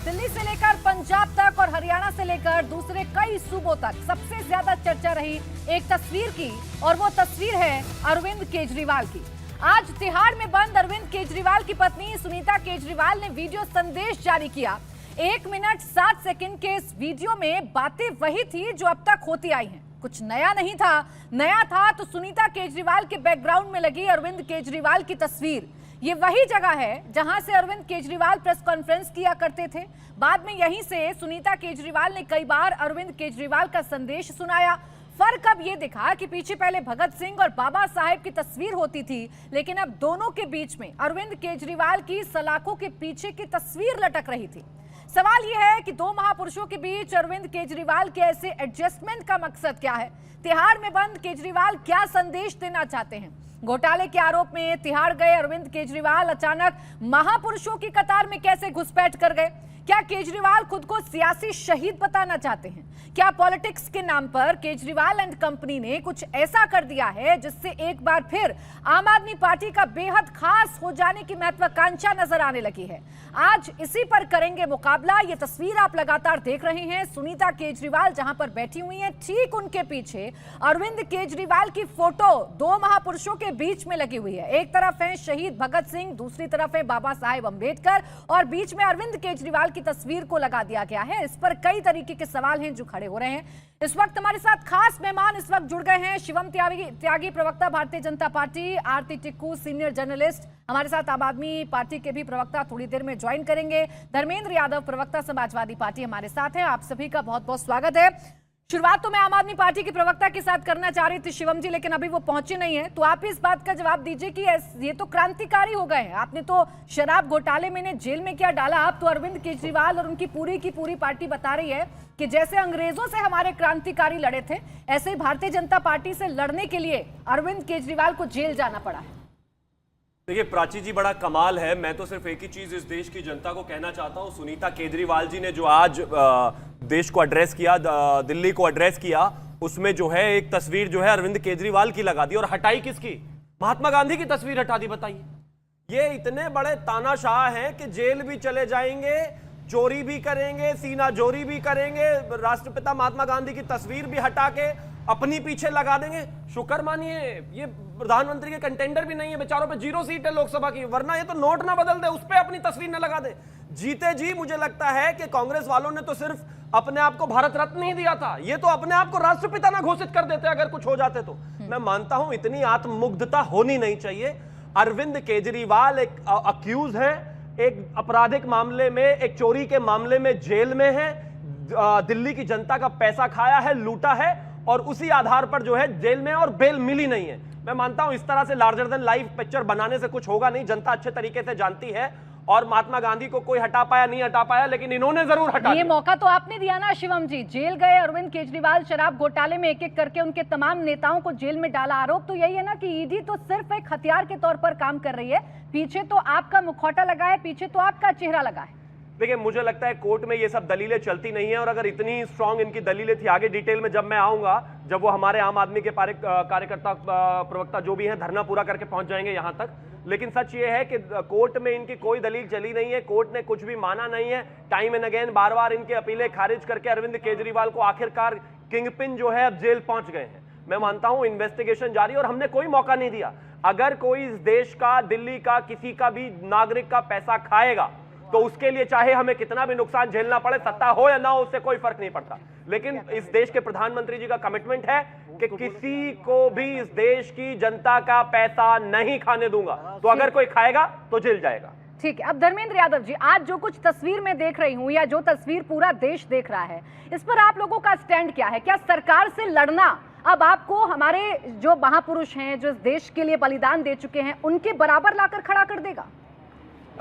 दिल्ली से लेकर पंजाब तक और हरियाणा से लेकर दूसरे कई सूबों तक सबसे ज्यादा चर्चा रही एक तस्वीर की, और वो तस्वीर है अरविंद केजरीवाल की। आज तिहाड़ में बंद अरविंद केजरीवाल की पत्नी सुनीता केजरीवाल ने वीडियो संदेश जारी किया। 1 मिनट 7 सेकंड के इस वीडियो में बातें वही थी जो अब तक होती आई हैं। कुछ नया नहीं था। नया था तो सुनीता केजरीवाल के बैकग्राउंड में लगी अरविंद केजरीवाल की तस्वीर। ये वही जगह है जहां से अरविंद केजरीवाल प्रेस कॉन्फ्रेंस किया करते थे। बाद में यहीं से सुनीता केजरीवाल ने कई बार अरविंद केजरीवाल का संदेश सुनाया। फर्क अब ये दिखा कि पीछे पहले भगत सिंह और बाबा साहेब की तस्वीर होती थी, लेकिन अब दोनों के बीच में अरविंद केजरीवाल की सलाखों के पीछे की तस्वीर लटक रही थी। सवाल यह है कि दो महापुरुषों के बीच अरविंद केजरीवाल के ऐसे एडजस्टमेंट का मकसद क्या है? तिहाड़ में बंद केजरीवाल क्या संदेश देना चाहते हैं? घोटाले के आरोप में तिहाड़ गए अरविंद केजरीवाल अचानक महापुरुषों की कतार में कैसे घुसपैठ कर गए? क्या केजरीवाल खुद को सियासी शहीद बताना चाहते हैं? क्या पॉलिटिक्स के नाम पर केजरीवाल एंड कंपनी ने कुछ ऐसा कर दिया है जिससे एक बार फिर आम आदमी पार्टी का बेहद खास हो जाने की महत्वाकांक्षा नजर आने लगी है? आज इसी पर करेंगे मुकाबला। ये तस्वीर आप लगातार देख रहे हैं। सुनीता केजरीवाल जहां पर बैठी हुई हैं, ठीक उनके पीछे अरविंद केजरीवाल की फोटो दो महापुरुषों के बीच में लगी हुई है। एक तरफ है शहीद भगत सिंह, दूसरी तरफ है बाबा साहेब अंबेडकर, और बीच में अरविंद केजरीवाल की तस्वीर को लगा दिया गया है। इस पर कई तरीके के सवाल हैं जो खड़े हो रहे हैं। इस वक्त हमारे साथ खास मेहमान इस वक्त जुड़ गए हैं। शिवम त्यागी प्रवक्ता भारतीय जनता पार्टी, आरती टिक्कू सीनियर जर्नलिस्ट, हमारे साथ आम आदमी पार्टी के भी प्रवक्ता थोड़ी देर में ज्वाइन करेंगे। धर्मेंद्र यादव प्रवक्ता समाजवादी पार्टी हमारे साथ हैं। आप सभी का बहुत बहुत स्वागत है। शुरुआत तो मैं आम आदमी पार्टी की प्रवक्ता के साथ करना चाह रही थी शिवम जी, लेकिन अभी वो पहुंचे नहीं है, तो आप इस बात का जवाब दीजिए कि ये तो क्रांतिकारी हो गए हैं। आपने तो शराब घोटाले में जेल में क्या डाला, आप तो अरविंद केजरीवाल और उनकी पूरी की पूरी पार्टी बता रही है कि जैसे अंग्रेजों से हमारे क्रांतिकारी लड़े थे, ऐसे ही भारतीय जनता पार्टी से लड़ने के लिए अरविंद केजरीवाल को जेल जाना पड़ा है। देखिए प्राची जी, बड़ा कमाल है। मैं तो सिर्फ एक ही चीज इस देश की जनता को कहना चाहता हूं, सुनीता केजरीवाल जी ने जो आज देश को एड्रेस किया, दिल्ली को एड्रेस किया, उसमें जो है एक तस्वीर जो है अरविंद केजरीवाल की लगा दी और हटाई किसकी? महात्मा गांधी की तस्वीर हटा दी। बताइए, ये इतने बड़े तानाशाह हैं कि जेल भी चले जाएंगे, चोरी भी करेंगे, सीना जोरी भी करेंगे, राष्ट्रपिता महात्मा गांधी की तस्वीर भी हटा के अपनी पीछे लगा देंगे। शुक्र मानिए ये प्रधानमंत्री के कंटेंडर भी नहीं है, बेचारों पे 0 सीट है लोकसभा की, वरना ये तो नोट ना बदल दे, उस पे अपनी तस्वीर न लगा दे। जीते जी मुझे लगता है कि कांग्रेस वालों ने तो सिर्फ अपने आप को भारत रत्न ही दिया था, ये तो अपने आप को राष्ट्रपिता ना घोषित कर देते अगर कुछ हो जाते तो। मैं मानता हूं इतनी आत्ममुग्धता होनी नहीं चाहिए। अरविंद केजरीवाल एक अक्यूज है, एक आपराधिक मामले में, एक चोरी के मामले में जेल में है, दिल्ली की जनता का पैसा खाया है, लूटा है, और उसी आधार पर जो है जेल में और बेल मिली नहीं है। मैं मानता हूं इस तरह से लार्जर देन लाइफ पिक्चर बनाने से कुछ होगा नहीं। जनता अच्छे तरीके से जानती है, और महात्मा गांधी को कोई हटा पाया नहीं हटा पाया, लेकिन इन्होंने जरूर हटा ये मौका तो आपने दिया ना शिवम जी। जेल गए अरविंद केजरीवाल, शराब घोटाले में एक एक करके उनके तमाम नेताओं को जेल में डाला। आरोप तो यही है ना कि ईडी तो सिर्फ एक हथियार के तौर पर काम कर रही है, पीछे तो आपका मुखौटा लगा है, पीछे तो आपका चेहरा लगा है। देखिए मुझे लगता है कोर्ट में ये सब दलीलें चलती नहीं है, और अगर इतनी स्ट्रांग इनकी दलीलें थी, आगे डिटेल में जब मैं आऊंगा, जब वो हमारे आम आदमी के कार्यकर्ता प्रवक्ता जो भी हैं धरना पूरा करके पहुंच जाएंगे यहां तक। लेकिन सच ये है कि कोर्ट में इनकी कोई दलील चली नहीं है, कोर्ट ने कुछ भी माना नहीं है। टाइम एंड अगेन बार बार इनके अपीलें खारिज करके अरविंद केजरीवाल को आखिरकार किंगपिन जो है अब जेल पहुंच गए हैं। मैं मानता हूं इन्वेस्टिगेशन जारी, और हमने कोई मौका नहीं दिया। अगर कोई इस देश का, दिल्ली का, किसी का भी नागरिक का पैसा खाएगा तो उसके लिए चाहे हमें कितना भी नुकसान झेलना पड़े, सत्ता हो या ना हो, उससे कोई फर्क नहीं पड़ता। लेकिन इस देश के प्रधानमंत्री जी का कमिटमेंट है कि किसी को भी इस देश की जनता का पैसा नहीं खाने दूंगा, तो अगर कोई खाएगा तो जेल जाएगा। ठीक है। अब धर्मेंद्र यादव जी, आज जो कुछ तस्वीर में देख रही हूं, या जो तस्वीर पूरा देश देख रहा है, इस पर आप लोगों का स्टैंड क्या है? क्या सरकार से लड़ना अब आपको हमारे जो महापुरुष हैं, जो इस देश के लिए बलिदान दे चुके हैं, उनके बराबर लाकर खड़ा कर देगा?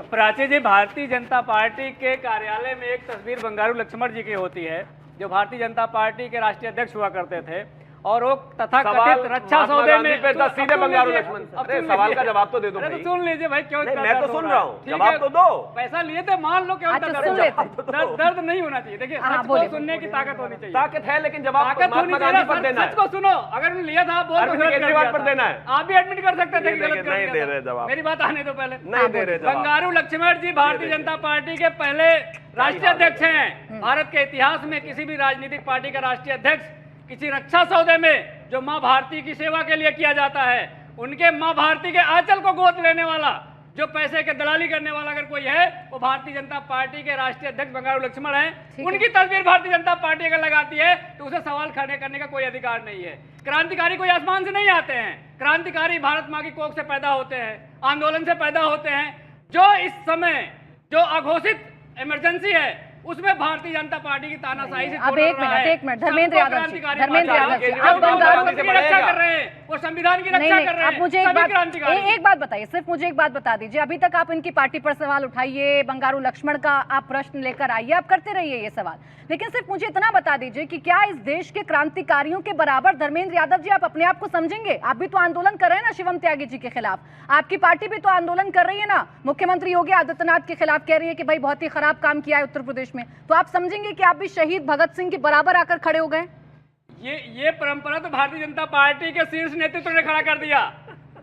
प्राची जी, भारतीय जनता पार्टी के कार्यालय में एक तस्वीर बंगारू लक्ष्मण जी की होती है, जो भारतीय जनता पार्टी के राष्ट्रीय अध्यक्ष हुआ करते थे, और वो तथाकथित सवाल रक्षा महात्मा सौदे गांधी में पे था, सीधे बंगारू लीजिए, लक्ष्मण। अब अरे सुन सवाल लीजिए। का जवाब तो दे दो अरे भाई। तो सुन लीजिए भाई, क्यों नहीं, इतना मैं तो दर्द हो सुन रहा रहा है? हूँ, ठीक जवाब है, तो दो। पैसा लिए थे, मान लो क्यों अच्छा, इतना सुन दर्द लेते हो रहा है? दर्द नहीं होना चाहिए। देखिए, हाँ, सच बोलिए। को सुनने की ताकत होनी चाहिए। ताकत है, लेकिन जवाब ताकत होनी महात्मा चाहिए गांधी पर ना, देना सच है। को सुनो। अगर उन्होंने लिया था, बोल अरविंद केजरीवाल पर देना है। आप भी एडमिट कर सकते थे कि गलत कर नहीं दिया दे था। रहे जवाब। मेरी बात आने दो पहले। नहीं दे रहे जवाब। बंगारू लक्ष्मण जी भारतीय जनता पार्टी के पहले राष्ट्रीय अध्यक्ष हैं। भारत के इतिहास में किसी भी राजनीतिक पार्टी का राष्ट्रीय अध्यक्ष किसी रक्षा सौदे में जो मां भारती की सेवा के लिए किया जाता है, उनके मां भारती के आंचल को गोद लेने वाला, जो पैसे के दलाली करने वाला अगर कोई है, वो भारतीय जनता पार्टी के राष्ट्रीय अध्यक्ष बंगारू लक्ष्मण हैं। उनकी तस्वीर भारतीय जनता पार्टी अगर लगाती है तो उसे सवाल खड़े करने का कोई अधिकार नहीं है। क्रांतिकारी कोई आसमान से नहीं आते हैं। क्रांतिकारी भारत माँ की कोख से पैदा होते हैं, आंदोलन से पैदा होते हैं। जो इस समय जो अघोषित इमरजेंसी है, उसमें भारतीय जनता पार्टी की तानाशाही से अब एक मिनट धर्मेंद्र यादव जी, धर्मेंद्र यादव जी, आप बंगारू रक्षा कर रहे हैं, वो संविधान की रक्षा कर रहे हैं। आप मुझे एक बात बताइए, सिर्फ मुझे एक बात बता दीजिए। अभी तक आप इनकी पार्टी पर सवाल उठाइए, बंगारू लक्ष्मण का आप प्रश्न लेकर आइए, आप करते रहिए ये सवाल, लेकिन सिर्फ मुझे इतना बता दीजिए कि क्या इस देश के क्रांतिकारियों के बराबर धर्मेंद्र यादव जी आप अपने आप को समझेंगे? आप भी तो आंदोलन कर रहे हैं ना शिवम त्यागी जी के खिलाफ, आपकी पार्टी भी तो आंदोलन कर रही है ना, मुख्यमंत्री योगी आदित्यनाथ के खिलाफ कह रही है कि भाई बहुत ही खराब काम किया है उत्तर प्रदेश में, तो आप समझेंगे कि आप भी शहीद भगत सिंह के बराबर आकर खड़े हो गए? ये परंपरा तो भारतीय जनता पार्टी के शीर्ष नेतृत्व ने खड़ा कर दिया,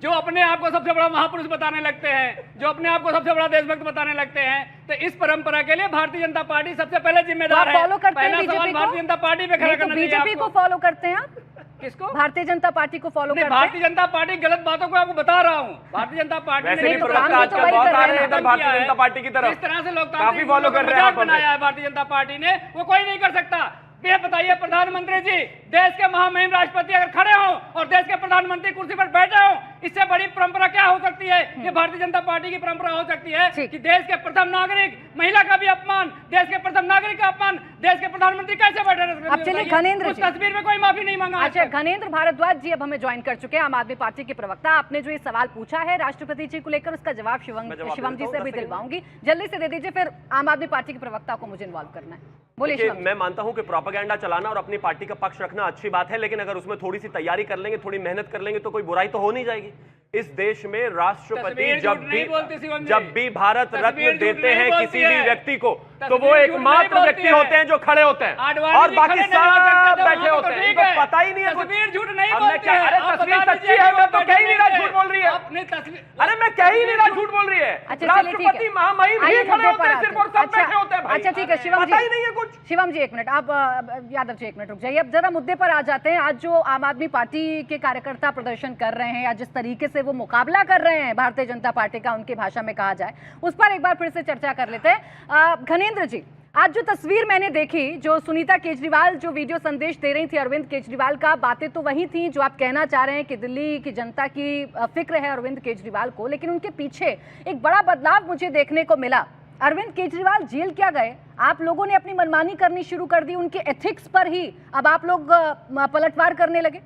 जो अपने आप को सबसे बड़ा महापुरुष बताने लगते हैं, जो अपने आप को सबसे बड़ा देशभक्त बताने लगते हैं। तो इस परंपरा के लिए भारतीय जनता पार्टी सबसे पहले जिम्मेदार है। फॉलो करते हैं पहला सवाल बीजेपी को? भारतीय जनता पार्टी पे खड़ा करना चाहिए। बीजेपी को फॉलो करते हैं आप? किसको? भारतीय जनता पार्टी को फॉलो करते हैं? भारतीय जनता पार्टी गलत बातों को आपको बता रहा हूँ। भारतीय जनता पार्टी वैसे भी तो प्रवक्ता काम भी आजकल तो वही बहुत कर आ रहे रहे हैं हैं, इधर भारतीय जनता पार्टी की तरफ, जिस तरह से लोग काफी फॉलो कर रहे हैं आप बनाया है भारतीय जनता पार्टी ने, वो कोई नहीं कर सकता। ये बताइए प्रधानमंत्री जी, देश के महामहिम राष्ट्रपति अगर खड़े हो और देश के प्रधानमंत्री कुर्सी पर बैठे हो, इससे बड़ी परंपरा क्या हो सकती है? ये भारतीय जनता पार्टी की परंपरा हो सकती है कि देश के प्रथम नागरिक, महिला का भी अपमान, देश के प्रथम नागरिक का अपमान, देश के प्रधानमंत्री कैसे बैठे रहे? अब चलिए घनेंद्र उस तस्वीर में कोई माफी नहीं मांगा। अच्छा, घनेंद्र भारद्वाज जी अब हमें ज्वाइन कर चुके हैं, आम आदमी पार्टी के प्रवक्ता। आपने जो ये सवाल पूछा है राष्ट्रपति जी को लेकर, उसका जवाब शिवम जी से भी दिलवाऊंगी, जल्दी से दे दीजिए, फिर आम आदमी पार्टी के प्रवक्ता को मुझे इन्वॉल्व करना है। बोलिए शिवम। मैं मानता हूं कि प्रोपेगेंडा चलाना और अपनी पार्टी का पक्ष रखना अच्छी बात है, लेकिन अगर उसमें थोड़ी सी तैयारी कर लेंगे, थोड़ी मेहनत कर लेंगे, तो कोई बुराई तो हो नहीं जाएगी। इस देश में राष्ट्रपति जब भी भारत रत्न देते हैं किसी भी व्यक्ति को, तो वो एकमात्र व्यक्ति होते हैं जो खड़े होते हैं, और बाकी सब बैठे होते हैं। इनको पता ही नहीं है कुछ। झूठ नहीं हमने क्या, अरे तस्वीर सच्ची है, मैं तो कह ही नहीं रहा झूठ बोल रही है। अरे मैं कह ही नहीं रहा झूठ बोल रही है। राष्ट्रपति महामहिम ही खड़े होते हैं सिर्फ, और सब बैठे होते हैं। अच्छा ठीक है शिवम जी, पता ही नहीं है कुछ। शिवम जी एक मिनट, आप यादव जी एक मिनट रुक जाइए, अब जरा मुद्दे पर आ जाते हैं। आज जो आम आदमी पार्टी के कार्यकर्ता प्रदर्शन कर रहे हैं, या जिस तरीके से वो मुकाबला कर रहे हैं भारतीय जनता पार्टी का, उनकी भाषा में कहा जाए, उस पर एक बार फिर से चर्चा कर लेते हैं। घनेंद्र जी, आज जो तस्वीर मैंने देखी, जो सुनीता केजरीवाल जो वीडियो संदेश दे रही थी अरविंद केजरीवाल का, बातें तो वही थी जो आप कहना चाह रहे हैं कि दिल्ली की जनता की फिक्र है अरविंद केजरीवाल को, लेकिन उनके पीछे एक बड़ा बदलाव मुझे देखने को मिला। अरविंद केजरीवाल जेल क्या गए, आप लोगों ने अपनी मनमानी करनी शुरू कर दी, उनके एथिक्स पर ही अब आप लोग पलटवार करने लगे।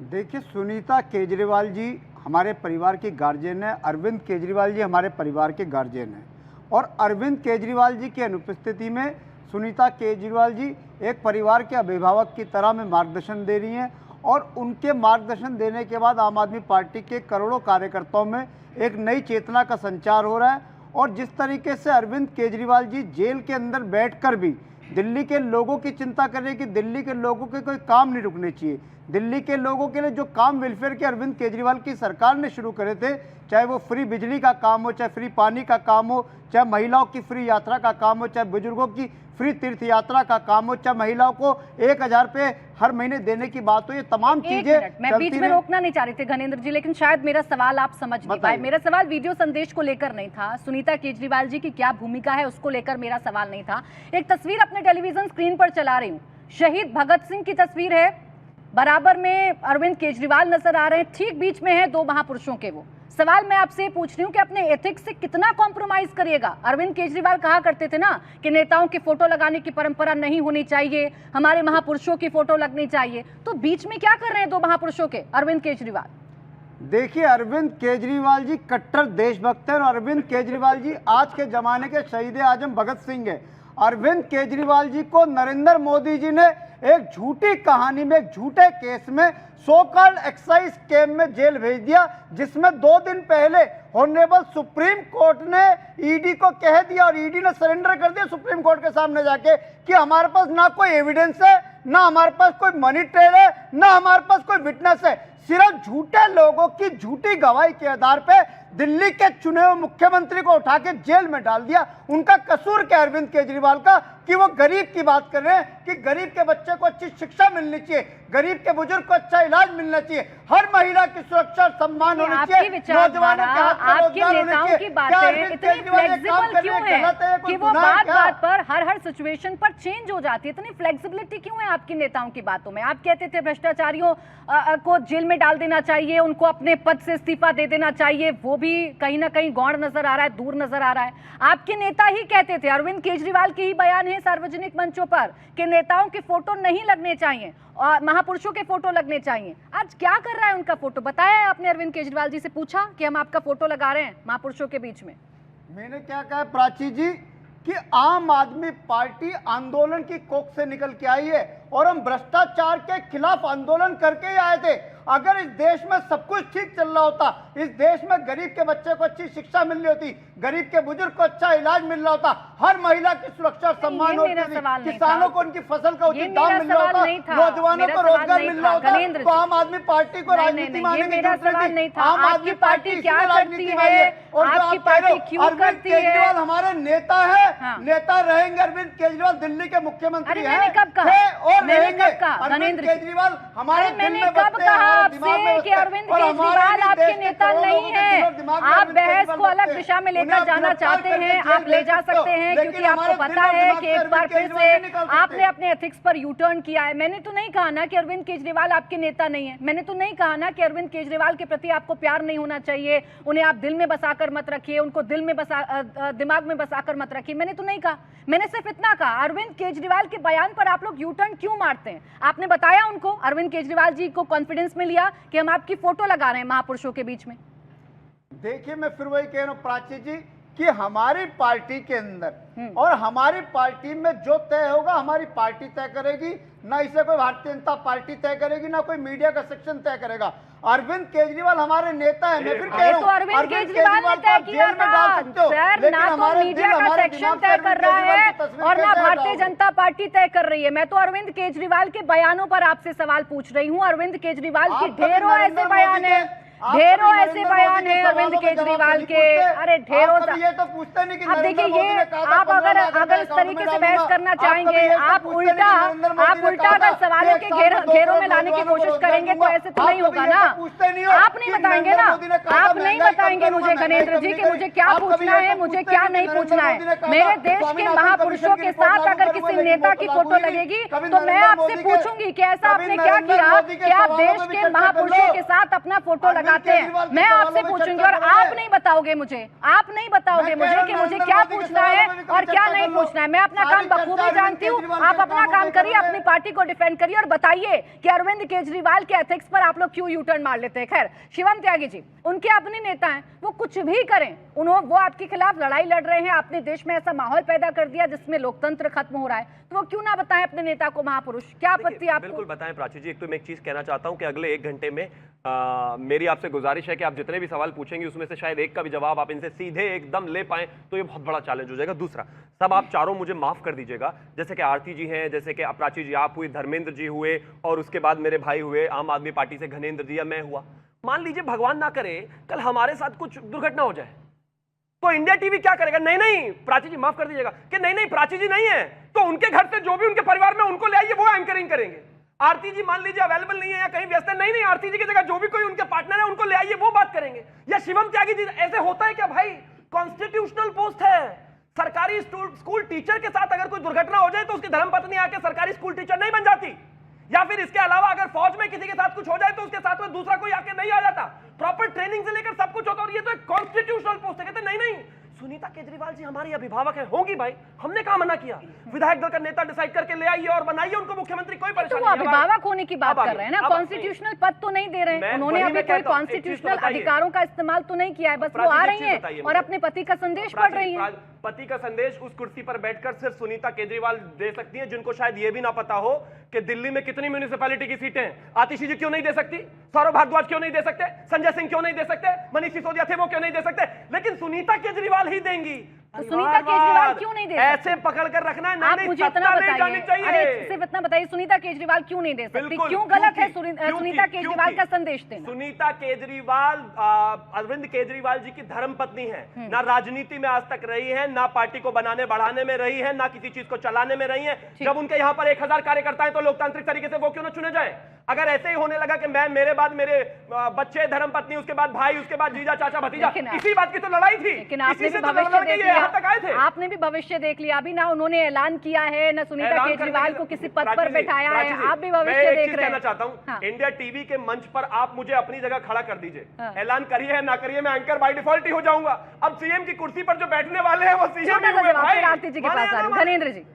देखिए, सुनीता केजरीवाल जी हमारे परिवार की गार्जियन है, अरविंद केजरीवाल जी हमारे परिवार के गार्जियन हैं, और अरविंद केजरीवाल जी की अनुपस्थिति में सुनीता केजरीवाल जी एक परिवार के अभिभावक की तरह में मार्गदर्शन दे रही हैं, और उनके मार्गदर्शन देने के बाद आम आदमी पार्टी के करोड़ों कार्यकर्ताओं में एक नई चेतना का संचार हो रहा है। और जिस तरीके से अरविंद केजरीवाल जी जेल के अंदर बैठकर भी दिल्ली के लोगों की चिंता कर रहे हैं कि दिल्ली के लोगों के कोई काम नहीं रुकने चाहिए, दिल्ली के लोगों के लिए जो काम वेलफेयर के अरविंद केजरीवाल की सरकार ने शुरू करे थे, चाहे वो फ्री बिजली का काम हो, चाहे फ्री पानी का काम हो, चाहे महिलाओं की फ्री यात्रा का काम हो, चाहे बुजुर्गों की फ्री तीर्थ यात्रा का काम हो, चाहे महिलाओं को 1000 रुपये हर महीने देने की बात हो, ये तमाम चीजें मैं बीच में रोकना नहीं चाह रही थी घनेंद्र जी, लेकिन शायद मेरा सवाल आप समझ नहीं पाए। मेरा सवाल वीडियो संदेश को लेकर नहीं था, सुनीता केजरीवाल जी की क्या भूमिका है उसको लेकर मेरा सवाल नहीं था। एक तस्वीर अपने टेलीविजन स्क्रीन पर चला रही हूँ, शहीद भगत सिंह की तस्वीर है, बराबर में अरविंद केजरीवाल नजर आ रहे हैं, ठीक बीच में है दो महापुरुषों के। वो सवाल मैं आपसे पूछ रही हूँ कि अपने एथिक्स से कितना कॉम्प्रोमाइज करिएगा। अरविंद केजरीवाल कहा करते थे ना कि नेताओं की फोटो लगाने की परंपरा नहीं होनी चाहिए, हमारे महापुरुषों की फोटो लगनी चाहिए, तो बीच में क्या कर रहे हैं दो महापुरुषों के अरविंद केजरीवाल? देखिए, अरविंद केजरीवाल जी कट्टर देशभक्त हैं, और अरविंद केजरीवाल जी आज के जमाने के शहीद आजम भगत सिंह है। अरविंद केजरीवाल जी को नरेंद्र मोदी जी ने एक झूठी कहानी में, एक झूठे केस में, सो कॉल्ड एक्साइज स्कैम में जेल भेज दिया, जिसमें 2 दिन पहले ऑनरेबल सुप्रीम कोर्ट ने ईडी को कह दिया और ईडी ने सरेंडर कर दिया सुप्रीम कोर्ट के सामने जाके कि हमारे पास ना कोई एविडेंस है, ना हमारे पास कोई मनी ट्रेल है, ना हमारे पास कोई विटनेस है। सिर्फ झूठे लोगों की झूठी गवाही के आधार पे दिल्ली के चुने हुए मुख्यमंत्री को उठा के जेल में डाल दिया। उनका कसूर क्या अरविंद केजरीवाल का कि वो गरीब की बात कर रहे हैं कि गरीब के बच्चे को अच्छी शिक्षा मिलनी चाहिए, गरीब के बुजुर्ग को अच्छा इलाज मिलना चाहिए, हर महिला की सुरक्षा और सम्मान होना चाहिए, नौजवानों के हाथ में रोजगार होना चाहिए। की बातें इतनी फ्लेक्सिबल क्यों है कि वो बात बात पर हर सिचुएशन पर चेंज हो जाती है? इतनी फ्लेक्सिबिलिटी क्यों है आपके नेताओं की बातों में? आप कहते थे भ्रष्टाचारियों को जेल में डाल देना चाहिए, उनको अपने पद से इस्तीफा दे देना चाहिए, वो भी कहीं ना कहीं गौण नजर आ रहा है, दूर नजर आ रहा है। आपके नेता ही कहते थे, अरविंद केजरीवाल के ही बयान है सार्वजनिक मंचों पर कि नेताओं के फोटो नहीं लगने चाहिए और महापुरुषों के फोटो लगने चाहिए। आज क्या कर रहा है उनका फोटो? बताया है आपने अरविंद केजरीवाल जी से? पूछा कि हम आपका फोटो लगा रहे हैं महापुरुषों के बीच में? मैंने क्या कहा प्राची जी कि आम आदमी पार्टी आंदोलन की कोख से निकल के आई है और हम भ्रष्टाचार के खिलाफ आंदोलन करके ही आए थे। अगर इस देश में सब कुछ ठीक चल रहा होता, इस देश में गरीब के बच्चे को अच्छी शिक्षा मिल रही होती, गरीब के बुजुर्ग को अच्छा इलाज मिल रहा होता, हर महिला की सुरक्षा और सम्मान होती, किसानों को उनकी फसल का उचित दाम मिल रहा होता, नौजवानों को रोजगार मिल रहा होता, तो आम आदमी पार्टी को राजनीति मानने की जरूरत नहीं। आम आदमी पार्टी क्या करती है और जो आप कह रहे हो अरविंद केजरीवाल हमारे नेता है, नेता रहेंगे। अरविंद केजरीवाल दिल्ली के मुख्यमंत्री हैं और रहेंगे। अरविंद केजरीवाल हमारे दिल में बसते हैं, आपसे कि अरविंद केजरीवाल आपके नेता नहीं है। आप बहस को अलग दिशा में लेकर जाना चाहते हैं, आप ले जा सकते हैं, क्योंकि आपको पता है कि एक बार फिर से आपने अपने एथिक्स पर यू टर्न किया है। मैंने तो नहीं कहा ना कि अरविंद केजरीवाल आपके नेता नहीं है, मैंने तो नहीं कहा ना कि अरविंद केजरीवाल के प्रति आपको प्यार नहीं होना चाहिए, उन्हें आप दिल में बसाकर मत रखिए, उनको दिल में दिमाग में बसाकर मत रखिए, मैंने तो नहीं कहा। मैंने सिर्फ इतना कहा, अरविंद केजरीवाल के बयान पर आप लोग यू टर्न क्यों मारते हैं? आपने बताया उनको, अरविंद केजरीवाल जी को कॉन्फिडेंस में लिया कि हम आपकी फोटो लगा रहे हैं महापुरुषों के बीच में। देखिए मैं फिर वही कह रहा हूं प्राची जी कि हमारी पार्टी के अंदर और हमारी पार्टी में जो तय होगा हमारी पार्टी तय करेगी, ना इसे कोई भारतीय जनता पार्टी तय करेगी, ना कोई मीडिया का सेक्शन तय करेगा। अरविंद केजरीवाल हमारे नेता है। मैं फिर कह रहा हूं, तो अरविंद केजरीवाल ने तय किया था सर, ना तो मीडिया का सेक्शन तय कर रहा है और ना भारतीय जनता पार्टी तय कर रही है। मैं तो अरविंद केजरीवाल के बयानों पर आपसे सवाल पूछ रही हूँ। अरविंद केजरीवाल की ढेरों ऐसे बयान है, ढेरों ऐसे बयान है अरविंद केजरीवाल के, अरे ढेरों। ये तो पूछते नहीं कि अब देखिए, ये आप अगर इस तरीके से बहस करना चाहेंगे, आप उल्टा अगर सवालों के घेरों में लाने की कोशिश करेंगे तो ऐसे तो नहीं होगा ना। आप नहीं बताएंगे ना, आप नहीं बताएंगे मुझे गणेंद्र जी कि मुझे क्या पूछना है, मुझे क्या नहीं पूछना है। मेरे देश के महापुरुषों के साथ अगर किसी नेता की फोटो लगेगी तो मैं आपसे पूछूंगी कि ऐसा आपने क्या किया कि आप देश के महापुरुषों के साथ अपना फोटो लगाते हैं। मैं आपसे पूछूंगी और आप नहीं बताओगे मुझे, आप नहीं बताओगे मुझे कि मुझे क्या पूछना है और क्या नहीं पूछना है। मैं अपना काम बखूबी जानती हूँ, आप अपना काम करिए, अपनी पार्टी को डिफेंड करिए और बताइए कि अरविंद केजरीवाल के एथिक्स पर आप लोग क्यों यू टर्न मार लेते हैं। खैर, शिवम त्यागी जी उनके अपने नेता हैं, वो कुछ भी करें, वो आपके खिलाफ लड़ाई लड़ रहे हैं, आपने देश में ऐसा माहौल पैदा कर दिया जिसमें लोकतंत्र खत्म हो रहा है, तो वो क्यों ना बताएं अपने नेता को महापुरुष? क्या आपत्ति आपको? बिल्कुल बताएं प्राची जी। एक तो मैं एक चीज कहना चाहता हूं कि अगले 1 घंटे में मेरी आपसे गुजारिश है कि आप जितने भी सवाल पूछेंगे उसमें से शायद एक का भी जवाब आप इनसे सीधे एकदम ले पाएं, तो ये बहुत बड़ा चैलेंज हो जाएगा। दूसरा, सब आप चारों मुझे माफ कर दीजिएगा, जैसे कि आरती जी हैं, जैसे कि प्राची जी आप हुई, धर्मेंद्र जी हुए और उसके बाद मेरे भाई हुए आम आदमी पार्टी से घनेंद्र जी, या मैं हुआ। मान लीजिए भगवान ना करे कल हमारे साथ कुछ दुर्घटना हो जाए तो इंडिया टीवी क्या करेगा? नहीं प्राची जी माफ कर दीजिएगा कि नहीं प्राची जी नहीं है तो उनके घर से जो भी उनके परिवार में उनको ले आइए, वो एंकरिंग करेंगे। आरती जी मान लीजिए अवेलेबल नहीं है या कहीं व्यस्त है, नहीं आरती जी की जगह जो भी कोई उनके पार्टनर है उनको ले आइए, वो बात करेंगे। या शिवम त्यागी जी, ऐसे होता है क्या भाई? कॉन्स्टिट्यूशनल पोस्ट है, सरकारी स्कूल टीचर के साथ अगर कोई दुर्घटना हो जाए तो उसकी धर्मपत्नी आके सरकारी स्कूल टीचर नहीं बन जाती, या फिर इसके अलावा अगर फौज में किसी के साथ कुछ हो जाए तो उसके साथ में दूसरा कोई आके नहीं आ जाता। प्रॉपर ट्रेनिंग से लेकर सब कुछ होता है और ये तो एक कॉन्स्टिट्यूशनल पोस्ट है। कहते नहीं सुनीता केजरीवाल जी हमारी अभिभावक है, होंगी भाई, हमने कहा मना किया। विधायक दल का नेता डिसाइड करके ले आइए और बनाइए उनको मुख्यमंत्री, कोई तो परेशानी वो नहीं। अभिभावक होने की बात कर रहे हैं ना, कॉन्स्टिट्यूशनल पद तो नहीं दे रहे हैं उन्होंने, अभी कोई कॉन्स्टिट्यूशनल अधिकारों का इस्तेमाल तो नहीं किया है, बस वो आ रही हैं और अपने पति का संदेश पढ़ रही हैं। पति का संदेश उस कुर्सी पर बैठकर सिर्फ सुनीता केजरीवाल दे सकती हैं, जिनको शायद ये भी ना पता हो कि दिल्ली में कितनी म्युनिसिपैलिटी की सीटें हैं। आतिशी जी क्यों नहीं दे सकती, सौरभ भारद्वाज क्यों नहीं दे सकते, संजय सिंह क्यों नहीं दे सकते, मनीष सिसोदिया थे वो क्यों नहीं दे सकते, लेकिन सुनीता केजरीवाल ही देंगी। तो सुनीता केजरीवाल क्यों नहीं दे सकते? ऐसे पकड़ कर रखना है, आप मुझे इतना बताइए, अरे सिर्फ इतना बताइए, सुनीता केजरीवाल क्यों नहीं दे सकती, क्यों गलत है सुनीता केजरीवाल का संदेश देना? सुनीता केजरीवाल अरविंद केजरीवाल जी की धर्मपत्नी है, ना राजनीति में आज तक रही है, ना पार्टी को बनाने बढ़ाने में रही है, ना किसी चीज को चलाने में रही है। जब उनके यहाँ पर 1000 कार्यकर्ता है तो लोकतांत्रिक तरीके से वो क्यों ना चुने जाए? अगर ऐसे ही होने लगा कि मैं, मेरे बाद मेरे बच्चे, धर्मपत्नी, उसके बाद भाई, उसके बाद जीजा, चाचा, भतीजा, इसी बात की तो लड़ाई थी। लेकिन आपने भी भविष्य देख लिया, आपने भी भविष्य देख लिया, अभी ना उन्होंने ऐलान किया है, ना सुनीता केजरीवाल को किसी पद पर बैठाया है, आप भी भविष्य देख रहे हैं। कहना चाहता हूँ, इंडिया टीवी के मंच पर आप मुझे अपनी जगह खड़ा कर दीजिए, ऐलान करिए या ना करिए, मैं एंकर बाय डिफॉल्ट ही हो जाऊंगा। अब सीएम की कुर्सी पर जो बैठने वाले हैं वो सीएम ही हुए भाई। आरती जी के पास आ रही हूं, धनेंद्र जी।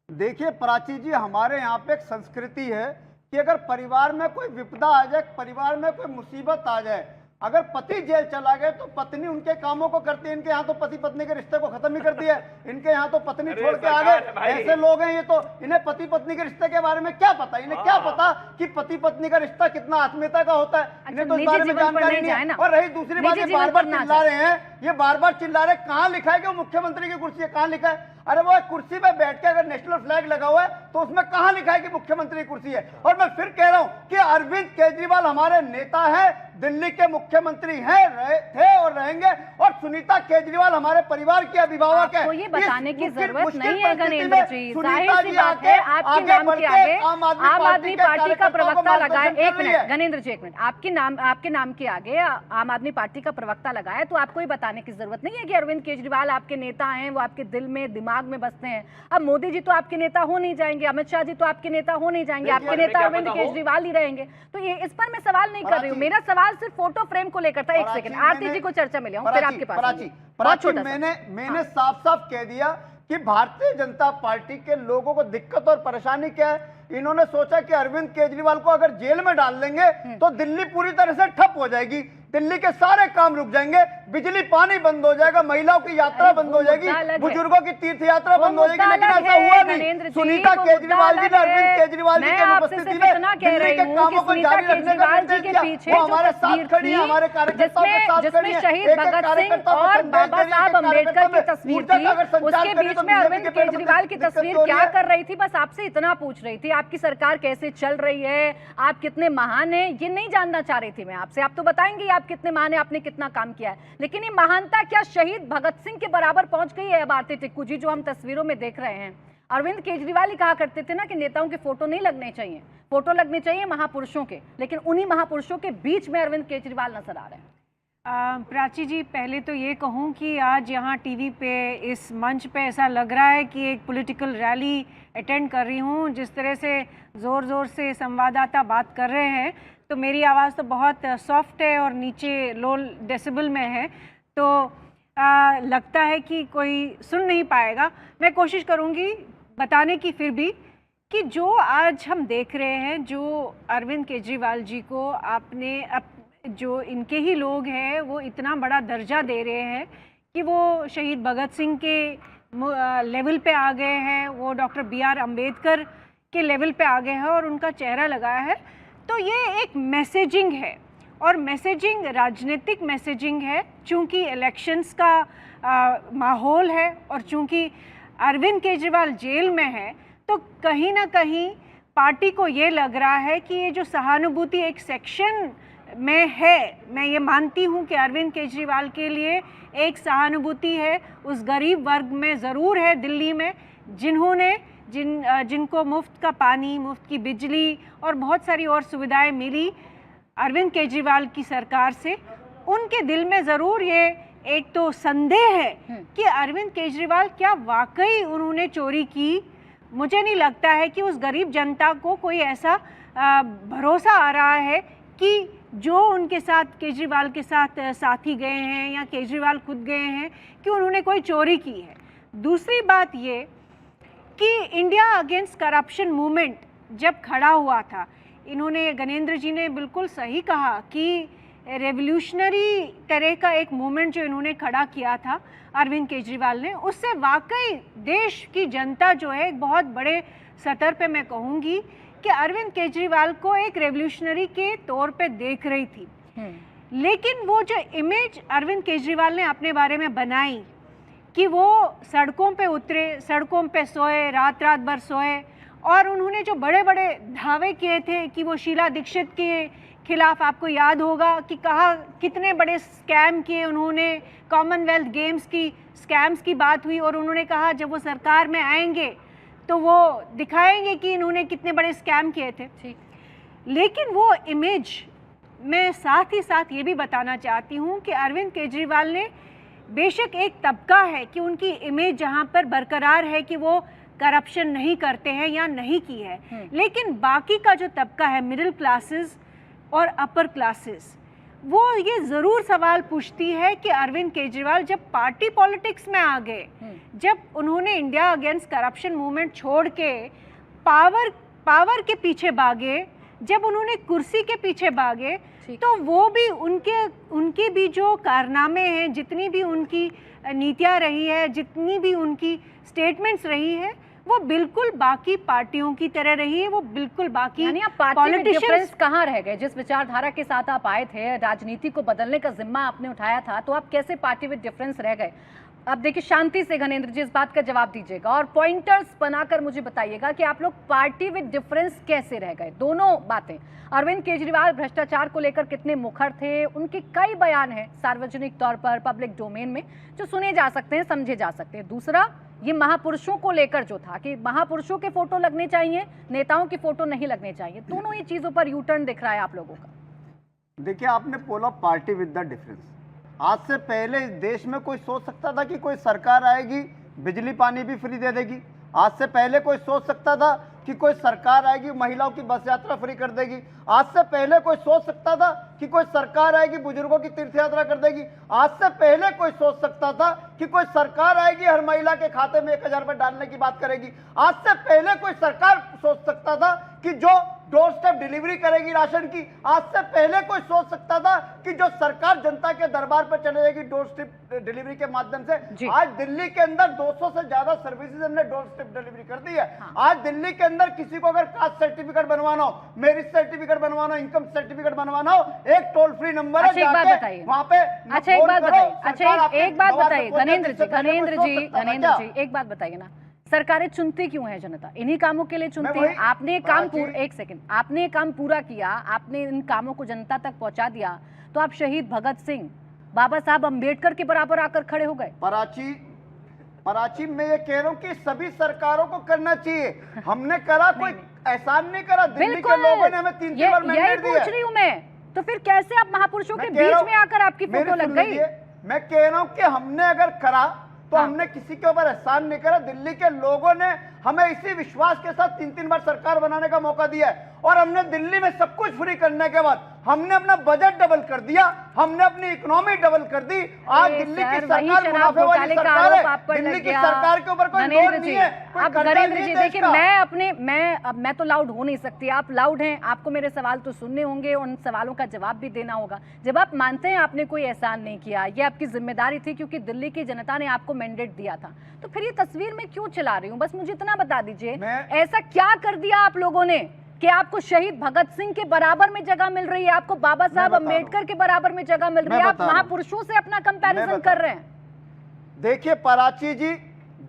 देखिए प्राची जी, हमारे यहाँ पे एक संस्कृति है कि अगर परिवार में कोई विपदा आ जाए, परिवार में कोई मुसीबत आ जाए, अगर पति जेल चला गया तो पत्नी उनके कामों को करती है। इनके यहाँ तो पति पत्नी के रिश्ते को खत्म ही कर दिया, इनके यहाँ तो पत्नी छोड़ के आ गए। ऐसे लोग हैं ये, तो इन्हें पति पत्नी के रिश्ते के बारे में क्या पता, इन्हें क्या पता कि पति पत्नी का रिश्ता कितना आत्मीयता का होता है, इन्हें तो इस बारे में जानकारी नहीं है। और रही दूसरी बात, ये बार बार चिल्ला रहे हैं, ये बार बार चिल्ला रहे हैं, कहाँ लिखा है कि वो मुख्यमंत्री की कुर्सी है, कहाँ लिखा है? अरे वो कुर्सी पे बैठ के अगर नेशनल फ्लैग लगा हुआ है तो उसमें कहां लिखा है कि मुख्यमंत्री की कुर्सी है? और मैं फिर कह रहा हूं कि अरविंद केजरीवाल हमारे नेता हैं, दिल्ली के मुख्यमंत्री हैं, थे और रहेंगे, और सुनीता केजरीवाल हमारे परिवार की अभिभावक है। तो ये बताने की जरूरत नहीं है गणेंद्र जी, जाहिर सी बात है, आपके नाम के आगे आम आदमी पार्टी का प्रवक्ता लगाए। एक मिनट गणेंद्र जी, एक मिनट, आपके नाम के आगे आम आदमी पार्टी का प्रवक्ता लगाए, तो आपको ये बताने की जरूरत नहीं है कि अरविंद केजरीवाल आपके नेता हैं, वो आपके दिल में, दिमाग में बसते हैं। अब मोदी जी तो आपके नेता हो नहीं जाएंगे, अमित शाह जी तो आपके नेता हो नहीं जाएंगे, आपके नेता अरविंद केजरीवाल ही रहेंगे। तो ये इस पर मैं सवाल नहीं कर रही हूँ, मेरा सवाल सिर्फ फोटो फ्रेम को लेकर था। एक सेकंड, आरती जी को चर्चा में ले आऊं, फिर आपके पास। मैंने साफ साफ कह दिया कि भारतीय जनता पार्टी के लोगों को दिक्कत और परेशानी क्या है। इन्होंने सोचा कि अरविंद केजरीवाल को अगर जेल में डाल देंगे तो दिल्ली पूरी तरह से ठप हो जाएगी, दिल्ली के सारे काम रुक जाएंगे, बिजली पानी बंद हो जाएगा, महिलाओं की यात्रा बंद हो जाएगी, बुजुर्गों की तीर्थ यात्रा बंद हो जाएगी। लेकिन ऐसा हुआ नहीं। सुनीता केजरीवाल जी ने अरविंद केजरीवाल जी की उपस्थिति में दिल्ली के कामों को जारी रखने का निर्देश दिया। वो हमारे साथ खड़ी है, हमारे कार्यकर्ताओं के साथ खड़ी है। शहीद भगत सिंह और बाबा साहब अम्बेडकर की तस्वीर थी, उसके बीच में अरविंद केजरीवाल की तस्वीर क्या कर रही थी? बस आपसे इतना पूछ रही थी, आपकी सरकार कैसे चल रही है, आप कितने महान हैं, ये नहीं जानना चाह रही थी मैं आपसे। आप तो बताएंगे आप कितने महान हैं, आपने कितना काम किया है, लेकिन ये महानता क्या शहीद भगत सिंह के बराबर पहुंच गई है? अब आरती टिक्कू जी, जो हम तस्वीरों में देख रहे हैं, अरविंद केजरीवाल ही कहा करते थे ना कि नेताओं के फोटो नहीं लगने चाहिए, फोटो लगने चाहिए महापुरुषों के, लेकिन उन्हीं महापुरुषों के बीच में अरविंद केजरीवाल नजर आ रहे हैं। प्राची जी, पहले तो ये कहूँ कि आज यहाँ टीवी पे इस मंच पे ऐसा लग रहा है कि एक पॉलिटिकल रैली अटेंड कर रही हूँ। जिस तरह से ज़ोर से संवाददाता बात कर रहे हैं, तो मेरी आवाज़ तो बहुत सॉफ्ट है और नीचे लो डेसिबल में है, तो लगता है कि कोई सुन नहीं पाएगा। मैं कोशिश करूँगी बताने की फिर भी कि जो आज हम देख रहे हैं, जो अरविंद केजरीवाल जी को आपने जो इनके ही लोग हैं वो इतना बड़ा दर्जा दे रहे हैं कि वो शहीद भगत सिंह के लेवल पे आ गए हैं, वो डॉक्टर BR अम्बेडकर के लेवल पे आ गए हैं और उनका चेहरा लगाया है। तो ये एक मैसेजिंग है, और मैसेजिंग राजनीतिक मैसेजिंग है। चूँकि इलेक्शंस का माहौल है और चूँकि अरविंद केजरीवाल जेल में है, तो कहीं ना कहीं पार्टी को ये लग रहा है कि ये जो सहानुभूति एक सेक्शन में है, मैं ये मानती हूँ कि अरविंद केजरीवाल के लिए एक सहानुभूति है उस गरीब वर्ग में ज़रूर है दिल्ली में, जिनको मुफ्त का पानी, मुफ्त की बिजली और बहुत सारी और सुविधाएं मिली अरविंद केजरीवाल की सरकार से। उनके दिल में ज़रूर ये एक तो संदेह है कि अरविंद केजरीवाल क्या वाकई उन्होंने चोरी की। मुझे नहीं लगता है कि उस गरीब जनता को कोई ऐसा भरोसा आ रहा है कि जो उनके साथ केजरीवाल के साथ साथी गए हैं या केजरीवाल खुद गए हैं कि उन्होंने कोई चोरी की है। दूसरी बात ये कि इंडिया अगेंस्ट करप्शन मूवमेंट जब खड़ा हुआ था, इन्होंने गणेंद्र जी ने बिल्कुल सही कहा कि रेवोल्यूशनरी तरह का एक मूवमेंट जो इन्होंने खड़ा किया था अरविंद केजरीवाल ने, उससे वाकई देश की जनता जो है एक बहुत बड़े स्तर पे मैं कहूँगी कि अरविंद केजरीवाल को एक रेवोल्यूशनरी के तौर पे देख रही थी। लेकिन वो जो इमेज अरविंद केजरीवाल ने अपने बारे में बनाई कि वो सड़कों पे उतरे, सड़कों पे सोए, रात रात भर सोए, और उन्होंने जो बड़े बड़े दावे किए थे कि वो शीला दीक्षित के खिलाफ, आपको याद होगा कि कहा कितने बड़े स्कैम किए उन्होंने, कॉमनवेल्थ गेम्स की स्कैम्स की बात हुई, और उन्होंने कहा जब वो सरकार में आएंगे तो वो दिखाएंगे कि इन्होंने कितने बड़े स्कैम किए थे। ठीक, लेकिन वो इमेज, मैं साथ ही साथ ये भी बताना चाहती हूँ कि अरविंद केजरीवाल ने बेशक एक तबका है कि उनकी इमेज जहाँ पर बरकरार है कि वो करप्शन नहीं करते हैं या नहीं की है, लेकिन बाकी का जो तबका है, मिडिल क्लासेस और अपर क्लासेस, वो ये ज़रूर सवाल पूछती है कि अरविंद केजरीवाल जब पार्टी पॉलिटिक्स में आ गए, जब उन्होंने इंडिया अगेंस्ट करप्शन मूवमेंट छोड़ के पावर के पीछे भागे, जब उन्होंने कुर्सी के पीछे भागे, तो वो भी उनके भी जो कारनामे हैं, जितनी भी उनकी नीतियाँ रही है, जितनी भी उनकी स्टेटमेंट्स रही है, वो बिल्कुल बाकी पार्टियों की तरह रही है। वो बिल्कुल बाकी, यानी आप पार्टी में डिफरेंस कहाँ रह गए? जिस विचारधारा के साथ आप आए थे, राजनीति को बदलने का जिम्मा आपने उठाया था, तो आप कैसे पार्टी विद डिफरेंस रह गए? अब देखिए, शांति से गणेंद्र जी इस बात का जवाब दीजिएगा और पॉइंटर्स बनाकर मुझे बताइएगा कि आप लोग पार्टी विद डिफरेंस कैसे रह गए। दोनों बातें, अरविंद केजरीवाल भ्रष्टाचार को लेकर कितने मुखर थे, उनके कई बयान हैं सार्वजनिक तौर पर, पब्लिक डोमेन में, जो सुने जा सकते हैं, समझे जा सकते हैं। दूसरा, ये महापुरुषों को लेकर जो था कि महापुरुषों के फोटो लगने चाहिए, नेताओं की फोटो नहीं लगने चाहिए। दोनों ही चीजों पर यू टर्न दिख रहा है आप लोगों का। देखिए, आपने बोला पार्टी विद द डिफरेंस। आज से पहले इस देश में कोई सोच सकता था कि कोई सरकार आएगी, बिजली पानी भी फ्री दे देगी? आज से पहले कोई सोच सकता था कि कोई सरकार आएगी, महिलाओं की बस यात्रा फ्री कर देगी? आज से पहले कोई सोच सकता था कि कोई सरकार आएगी, बुजुर्गों की तीर्थ यात्रा कर देगी? आज से पहले कोई सोच सकता था कि कोई सरकार आएगी, हर महिला के खाते में 1000 रुपए डालने की बात करेगी? आज से पहले कोई सरकार सोच सकता था कि जो डोर स्टेप डिलीवरी करेगी राशन की? आज से पहले कोई सोच सकता था कि जो सरकार जनता के दरबार पर चले जाएगी डोर स्टेप डिलीवरी के माध्यम से? आज दिल्ली के अंदर 200 से ज्यादा सर्विसेज हमने डोर स्टेप डिलीवरी कर दी है। आज दिल्ली के अंदर किसी को अगर कास्ट सर्टिफिकेट बनवाना हो, मैरिज सर्टिफिकेट बनवाना हो, इनकम सर्टिफिकेट बनवाना हो, एक टोल फ्री नंबर है, जाके वहां पे अच्छा एक बात बताइए गणेंद्र जी, एक बात बताइए ना, सरकारें चुनती क्यों है जनता? इन्हीं कामों के लिए चुनती है। आपने काम पूरा किया, आपने इन कामों को जनता तक पहुंचा दिया, तो आप शहीद भगत सिंह, बाबा साहब अंबेडकर के बराबर आकर खड़े हो गए। पराची मैं ये कह रहा हूँ कि सभी सरकारों को करना चाहिए। हमने करा, कोई एहसान नहीं करा। दिल्ली के लोगों ने हमें 3 बार मैंडेट दिया। पूछ रही हूँ मैं, तो फिर कैसे आप महापुरुषों के बीच में आकर आपकी फोटो लग गई? मैं कह रहा हूँ कि हमने अगर करा तो हमने किसी के ऊपर एहसान नहीं करा। दिल्ली के लोगों ने हमें इसी विश्वास के साथ 3 बार सरकार बनाने का मौका दिया है, और हमने दिल्ली में सब कुछ फ्री करने के बाद हमने अपना बजट डबल कर दिया, हमने अपनी इकोनॉमी डबल कर दी। आज दिल्ली की सरकार मुनाफे वाली सरकार है। दिल्ली की सरकार के ऊपर कोई लोड नहीं है, कोई कर्जा नहीं है। देखिए, मैं तो लाउड हो नहीं सकती, आप लाउड हैं, आपको मेरे सवाल तो सुनने होंगे, उन सवालों का जवाब भी देना होगा। जब आप मानते हैं आपने कोई एहसान नहीं किया, ये आपकी जिम्मेदारी थी क्योंकि दिल्ली की जनता ने आपको मैंडेट दिया था, तो फिर ये तस्वीर मैं क्यों चला रही हूँ? बस मुझे इतना बता दीजिए, ऐसा क्या कर दिया आप लोगों ने कि आपको शहीद भगत सिंह के बराबर में जगह मिल रही है, आपको बाबा साहब अंबेडकर के बराबर में जगह मिल रही है, आप महापुरुषों से अपना कंपैरिजन कर रहे हैं? देखिए पराची जी,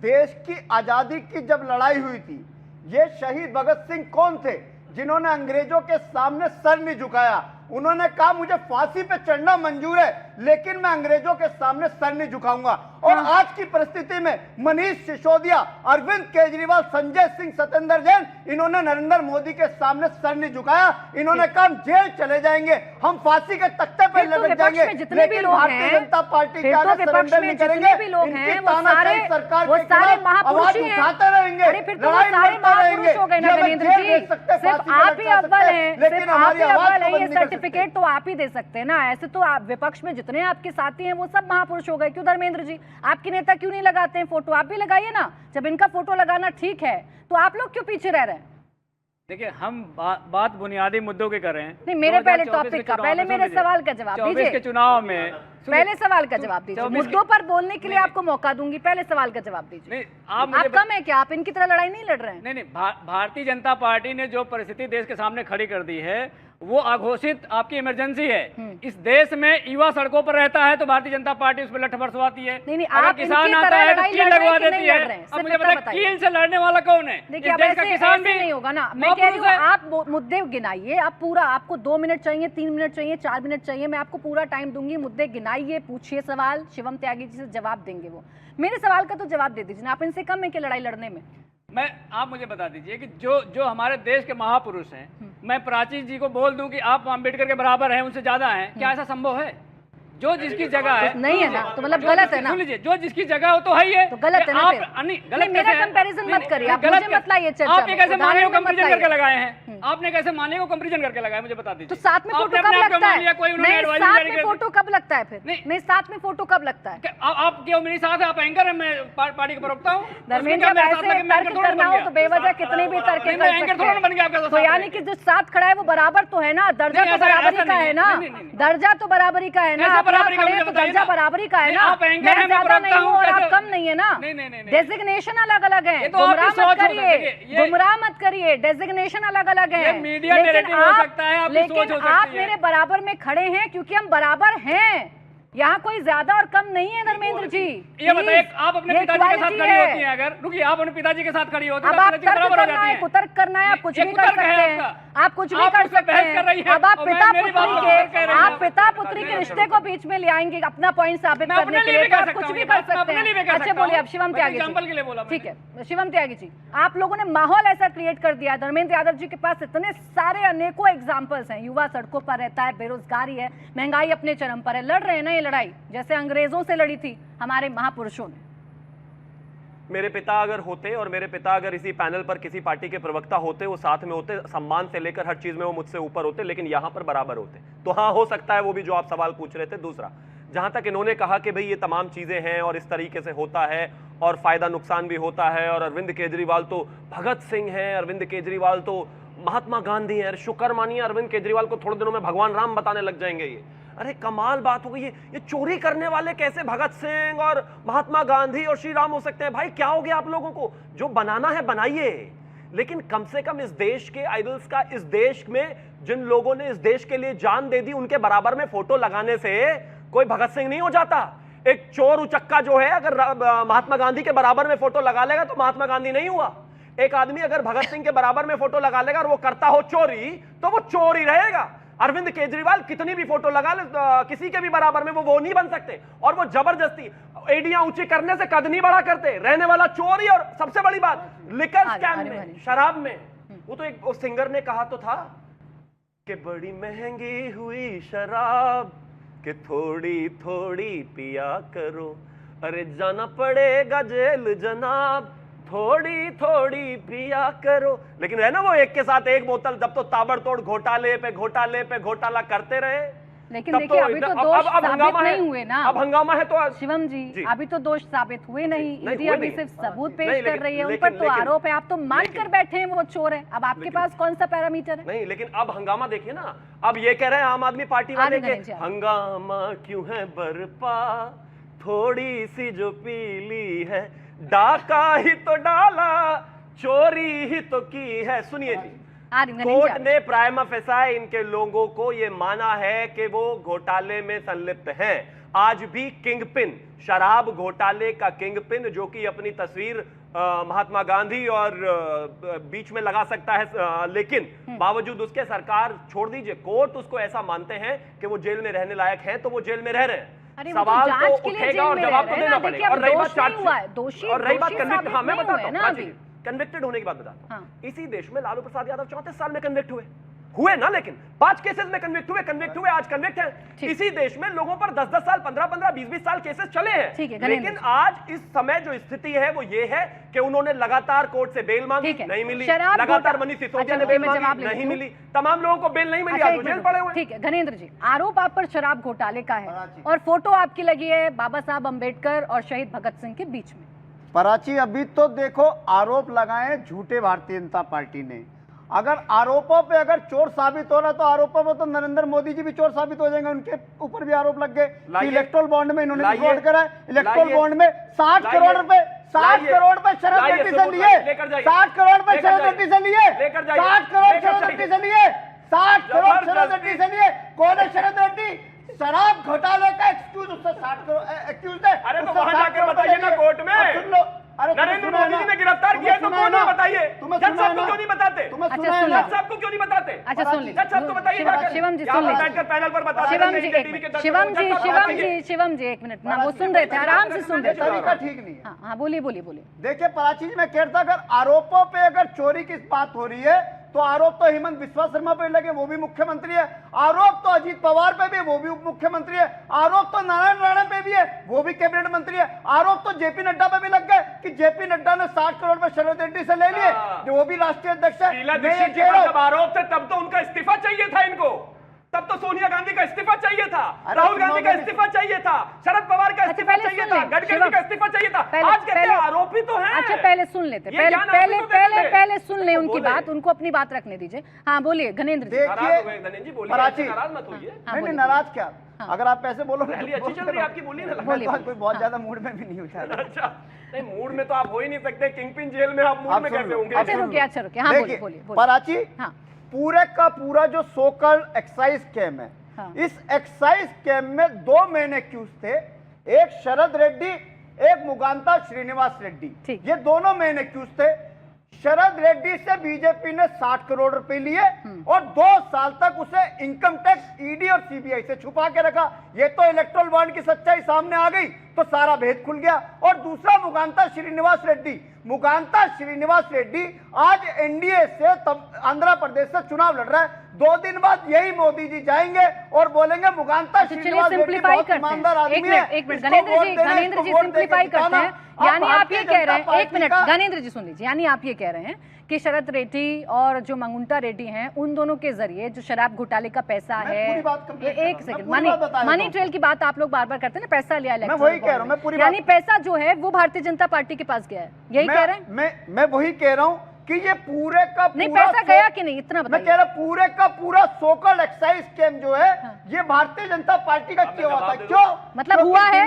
देश की आजादी की जब लड़ाई हुई थी, ये शहीद भगत सिंह कौन थे जिन्होंने अंग्रेजों के सामने सर नहीं झुकाया? उन्होंने कहा मुझे फांसी पे चढ़ना मंजूर है, लेकिन मैं अंग्रेजों के सामने सर नहीं झुकाऊंगा। और आज की परिस्थिति में मनीष सिसोदिया, अरविंद केजरीवाल, संजय सिंह, सत्येंद्र जैन, इन्होंने नरेंद्र मोदी के सामने सर नहीं झुकाया। इन्होंने कहा हम जेल चले जाएंगे, हम फांसी के तख्ते पर लटक जाएंगे, लेकिन भारतीय जनता पार्टी के आगे सरेंडर नहीं करेंगे। इनकी तानाशाही सरकार के खिलाफ आवाज उठाते रहेंगे, लड़ाई लड़ते रहेंगे। सिर्फ आप ही अव्वल हैं, सिर्फ आप ही अव्वल हैं। ये सर्टिफिकेट तो आप ही दे सकते हैं ना। ऐसे तो आप विपक्ष में जितने आपके साथी हैं वो सब महापुरुष हो गए। क्यों धर्मेंद्र जी, आपके नेता क्यों नहीं लगाते हैं फोटो? आप भी लगाइए ना। जब इनका फोटो लगाना ठीक है तो आप लोग क्यों पीछे रह रहे हैं? देखिए, हम बात बुनियादी मुद्दों की कर रहे हैं। नहीं, मेरे पहले टॉपिक का, पहले मेरे सवाल का जवाब दीजिए। 24 के चुनाव में पहले सवाल का जवाब दीजिए। मुद्दों पर बोलने के लिए आपको मौका दूंगी, पहले सवाल का जवाब दीजिए। नहीं, आप कम है क्या? आप इनकी तरह लड़ाई नहीं लड़ रहे हैं? नहीं, भारतीय जनता पार्टी ने जो परिस्थिति देश के सामने खड़ी कर दी है वो अघोषित आपकी इमरजेंसी है। इस देश में युवा सड़कों पर रहता है तो भारतीय जनता पार्टी उस पर लठ बरसवाती है। नहीं, अगर आप किसान इनकी आता तरह है तो लड़ाई कील लड़ रहे लगवा हैं कि देती नहीं है। लड़ रहे हैं? अब मुझे सिर्फ बताइए, इतना कील से लड़ने वाला कौन है? देखिए, इस देश का किसान भी नहीं होगा ना। मैं कह रही हूँ आप मुद्दे गिनाइए। आप पूरा, आपको 2 मिनट चाहिए, 3 मिनट चाहिए, 4 मिनट चाहिए, मैं आपको पूरा टाइम दूंगी। मुद्दे गिनाइए, पूछिए सवाल, शिवम त्यागी जी से जवाब देंगे वो। मेरे सवाल का तो जवाब दे दीजिए ना। आप इनसे कम है कि लड़ाई लड़ने में? आप मुझे बता दीजिए कि जो हमारे देश के महापुरुष हैं, मैं प्राची जी को बोल दूं कि आप अम्बेडकर के बराबर हैं, उनसे ज्यादा हैं, क्या ऐसा संभव है? जो जिसकी जगह है नहीं है ना, तो मतलब गलत है ना। सुन लीजिए, जो जिसकी जगह हो तो है ही है। तो गलत है ना फिर? गलत मेरा कंपैरिजन मत करिए, आप मुझे मत लाइए चर्चा में। आपने कैसे माने को उदाहरण मत कंपैरिजन करके लाइए। लगाए हैं? आपने कैसे माने को कंपैरिजन करके लगाए, मुझे बता दीजिए। तो साथ में फोटो कब लगता है? नहीं, साथ में फोटो कब लगता है फिर? नहीं, साथ में फोटो कब लगता है? आप क्यों मेरे साथ है? आप एंकर हैं, मैं पार्टी का प्रवक्ता हूँ। धर्मेंद्र, जब ऐसे तर्क करना हो तो बेवजह कितने भी तर्क कर सकते हैं। तो यानी कि जो साथ खड़ा है वो बराबर तो है ना, दर्जा तो बराबरी का है ना, दर्जा तो बराबरी का है ना। आप खड़े हैं तो दर्जा बराबरी का है ना। मैं ज्यादा नहीं हूँ और आप कम नहीं है ना। डेजिग्नेशन अलग अलग है, गुमराह मत करिए, गुमराह मत करिए। डेजिग्नेशन अलग अलग है, लेकिन आप मेरे बराबर में खड़े हैं क्योंकि हम बराबर हैं। यहाँ कोई ज्यादा और कम नहीं है धर्मेंद्र जी। ये बताइए, आप अपने पिताजी के साथ खड़ी होती हैं, अगर रुकिए, आप अपने पिताजी के साथ खड़ी होती हैं, अब आप तर्क करना है, कुतर्क करना है, आप कुछ भी कर सकते हैं, आप कुछ भी कर सकते हैं। अब आप पिता पुत्री के रिश्ते को बीच में ले आएंगे अपना पॉइंट साबित करने के लिए, तो आप कुछ भी कर सकते हैं। अच्छा बोलिए अब शिवम त्यागी जी। ठीक है शिवम त्यागी जी, आप लोगों ने माहौल ऐसा क्रिएट कर दिया। धर्मेंद्र यादव जी के पास इतने सारे अनेकों एग्जाम्पल्स हैं। युवा सड़कों पर रहता है, बेरोजगारी है, महंगाई अपने चरम पर है, लड़ रहे हैं ना ये लड़ाई जैसे अंग्रेजों से लड़ी थी हमारे महापुरुषों ने। मेरे पिता अगर होते और मेरे पिता अगर इसी पैनल पर किसी पार्टी के प्रवक्ता होते, वो साथ में होते, सम्मान से लेकर हर चीज में वो मुझसे ऊपर होते, लेकिन यहां पर बराबर होते, तो हाँ हो सकता है वो भी जो आप सवाल पूछ रहे थे। दूसरा, जहां तक इन्होंने कहा कि भाई ये तमाम चीजें हैं और इस तरीके से होता है और फायदा नुकसान भी होता है, और अरविंद केजरीवाल तो भगत सिंह है, अरविंद केजरीवाल तो महात्मा गांधी है, शुक्र मानिए अरविंद केजरीवाल को थोड़े दिनों में भगवान राम बताने लग जाएंगे। ये अरे कमाल बात हो गई। ये चोरी करने वाले कैसे भगत सिंह और महात्मा गांधी और श्री राम हो सकते हैं? भाई क्या हो गया आप लोगों को? जो बनाना है बनाइए, लेकिन कम से कम इस देश के आइडल्स का, इस देश में जिन लोगों ने इस देश के लिए जान दे दी, उनके बराबर में फोटो लगाने से कोई भगत सिंह नहीं हो जाता। एक चोर उचक्का जो है अगर महात्मा गांधी के बराबर में फोटो लगा लेगा तो महात्मा गांधी नहीं हुआ। एक आदमी अगर भगत सिंह के बराबर में फोटो लगा लेगा और वो करता हो चोरी, तो वो चोर ही रहेगा। अरविंद केजरीवाल कितनी भी फोटो लगा ले किसी के भी बराबर में, वो नहीं बन सकते। और वो जबरदस्ती एडियां ऊंची करने से कद नहीं बड़ा करते। रहने वाला चोरी, और सबसे बड़ी बात लिकर स्कैम में, शराब में। वो तो एक सिंगर ने कहा तो था कि बड़ी महंगी हुई शराब कि थोड़ी थोड़ी पिया करो, अरे जाना पड़ेगा जेल जनाब, थोड़ी थोड़ी पिया करो। लेकिन है ना वो एक के साथ एक बोतल, जब तो ताबड़तोड़ घोटाले पे घोटाला करते रहे। लेकिन देखिए अभी तो दोष साबित नहीं हुए ना। अब हंगामा है तो शिवम जी अभी तो दोष साबित हुए नहीं। ईडी अभी सिर्फ सबूत पेश कर रही है, उन पर तो आरोप है। आप तो मान कर बैठे हैं वो चोर है। अब आपके पास कौन सा पैरामीटर है? नहीं, लेकिन अब हंगामा देखिए ना। अब ये कह रहे हैं आम आदमी पार्टी वाले के हंगामा क्यों है बरपा, थोड़ी सी जो पीली है, डाका ही तो डाला, चोरी ही तो की है। सुनिए जी, कोर्ट ने प्राइमा फेसाई इनके लोगों को ये माना है कि वो घोटाले में संलिप्त हैं। आज भी किंगपिन, शराब घोटाले का किंगपिन, जो कि अपनी तस्वीर महात्मा गांधी और बीच में लगा सकता है, लेकिन बावजूद उसके सरकार, छोड़ दीजिए कोर्ट, उसको ऐसा मानते हैं कि वो जेल में रहने लायक हैं, तो वो जेल में रह रहे हैं। सवाल तो उठेगा और जवाब तो देना पड़ेगा। और रही बात चार्जशीट, और रही बात कन्विक्ट, हाँ मैं बताता हूँ, कन्विक्टेड होने की बात बताता हूँ। इसी देश में लालू प्रसाद यादव 34 साल में कन्विक्ट हुए ना, लेकिन 5 केसेस में कन्विक्ट हुए, आज कन्विक्ट हैं। इसी देश में लोगों पर 10-10 साल, 15-15, 20-20 साल केसेस चले हैं, लेकिन आज इस समय जो स्थिति है वो ये है कि उन्होंने लगातार कोर्ट से बेल मांगी, नहीं मिली, लगातार मनीष सिसोदिया ने बेल मांगी, नहीं मिली, तमाम लोगों को बेल नहीं मिली, आज जेल पड़े हुए। ठीक है घनेंद्र जी, आरोप आप पर शराब घोटाले का है और फोटो आपकी लगी है बाबा साहब अम्बेडकर और शहीद भगत सिंह के बीच में। पराची, अभी तो देखो आरोप लगाए झूठे भारतीय जनता पार्टी ने। अगर आरोपों पे अगर चोर साबित हो रहा तो आरोपों में तो नरेंद्र मोदी जी भी चोर साबित हो जाएंगे, उनके ऊपर भी आरोप लग गए। इलेक्ट्रोल बॉन्ड में इन्होंने फ्रॉड करा है, इलेक्ट्रोल बॉन्ड में 60 करोड़ रुपए, 60 करोड़ रुपए शरद रेड्डी से लिए, 60 करोड़ रुपए शरद रेड्डी से लिए, 60 करोड़ शरद रेड्डी से लिए, 60 करोड़ शरद रेड्डी से लिए। कौन है शरद रेड्डी? शराब घोटाले का एक्सक्यूज, उससे 60 करोड़ एक्सक्यूज है। अरे तो वहां जाकर बताइए ना कोर्ट में। सुन लो, नरेंद्र मोदी जी ने गिरफ्तार किया तो कौन है बताइए? जज साहब को क्यों नहीं बताते? जज साहब को क्यों नहीं बताते? अच्छा सुन लीजिए, जज साहब को बताइए, शिवम जी सुन लीजिए, पैनल पर बता शिवम जी एक मिनट ना, वो सुन रहे थे, आराम से सुन रहे थे। तरीका ठीक नहीं है। हाँ बोलिए। देखिए पराची, मैं कहता अगर आरोपों पे अगर चोरी की बात हो रही है तो आरोप तो हेमंत बिस्वा शर्मा पे लगे, वो भी मुख्यमंत्री है। आरोप तो अजीत पवार पे भी, वो भी उप मुख्यमंत्री है। आरोप तो नारायण राणे पे भी है, वो भी कैबिनेट मंत्री है। आरोप तो जेपी नड्डा पे भी लग गए कि जेपी नड्डा ने 60 करोड़ रुपए शरद रेड्डी से ले लिए, जो वो भी राष्ट्रीय अध्यक्ष है। जब आरोप थे तब तो उनका इस्तीफा चाहिए था इनको, तब तो सोनिया गांधी का इस्तीफा चाहिए था, राहुल गांधी का इस्तीफा चाहिए था, शरद पवार का इस्तीफा चाहिए था, गडकरी का इस्तीफा चाहिए था। आज कहते हैं आरोपी तो हैं। अच्छा पहले सुन लेते, पहले सुन ले उनकी बात, उनको अपनी बात रखने दीजिए। हाँ बोलिए घनेंद्र जी। देखिए नाराज मत होइए। नहीं नाराज क्या, अगर आप ऐसे बोलोगे अच्छी चल रही है आपकी, बोलिए ना। कोई बहुत ज्यादा मूड में भी नहीं उठा। अच्छा नहीं, मूड में तो आप हो ही नहीं सकते, किंगपिन जेल में आप मूड में कैसे होंगे? अच्छा रुकिए, हाँ बोलिए। पराची, पूरे का पूरा जो सोकल एक्साइज स्कैम है, इस एक्साइज स्कैम में 2 मेन एक्यूज थे, एक शरद रेड्डी, एक मुगांता श्रीनिवास रेड्डी। ये दोनों मेन एक्यूज थे। शरद रेड्डी से बीजेपी ने 60 करोड़ रुपए लिए और 2 साल तक उसे इनकम टैक्स, ईडी और सीबीआई से छुपा के रखा। ये तो इलेक्ट्रोल बॉन्ड की सच्चाई सामने आ गई तो सारा भेद खुल गया। और दूसरा मुगांता श्रीनिवास रेड्डी आज एनडीए से आंध्र प्रदेश से चुनाव लड़ रहा है। 2 दिन बाद यही मोदी जी जाएंगे और बोलेंगे मुगांता श्रीनिवास रेड्डी बहुत ईमानदार आदमी है। एक मिनट गणेंद्र जी सिंप्लीफाई करते हैं। यानी आप ये कह रहे हैं, एक मिनट गणेंद्र जी सुन लीजिए, यानी आप ये कह रहे हैं कि शरद रेड्डी और जो मंगुंटा रेड्डी हैं, उन दोनों के जरिए जो शराब घोटाले का पैसा है, एक सेकंड, मनी ट्रेल की बात आप लोग बार बार करते हैं ना, पैसा लिया, मैं वही कह रहा हूँ, यानी पैसा जो है वो भारतीय जनता पार्टी के पास गया है, यही कह रहे हैं? मैं वही कह रहा हूँ कि ये पूरे का पूरा नहीं, पैसा गया कि नहीं, इतना बताइए। मैं कह रहा पूरे का पूरा सोकल एक्साइज स्कैम जो है, ये भारतीय जनता पार्टी का किया हुआ था। क्यों? मतलब हुआ है,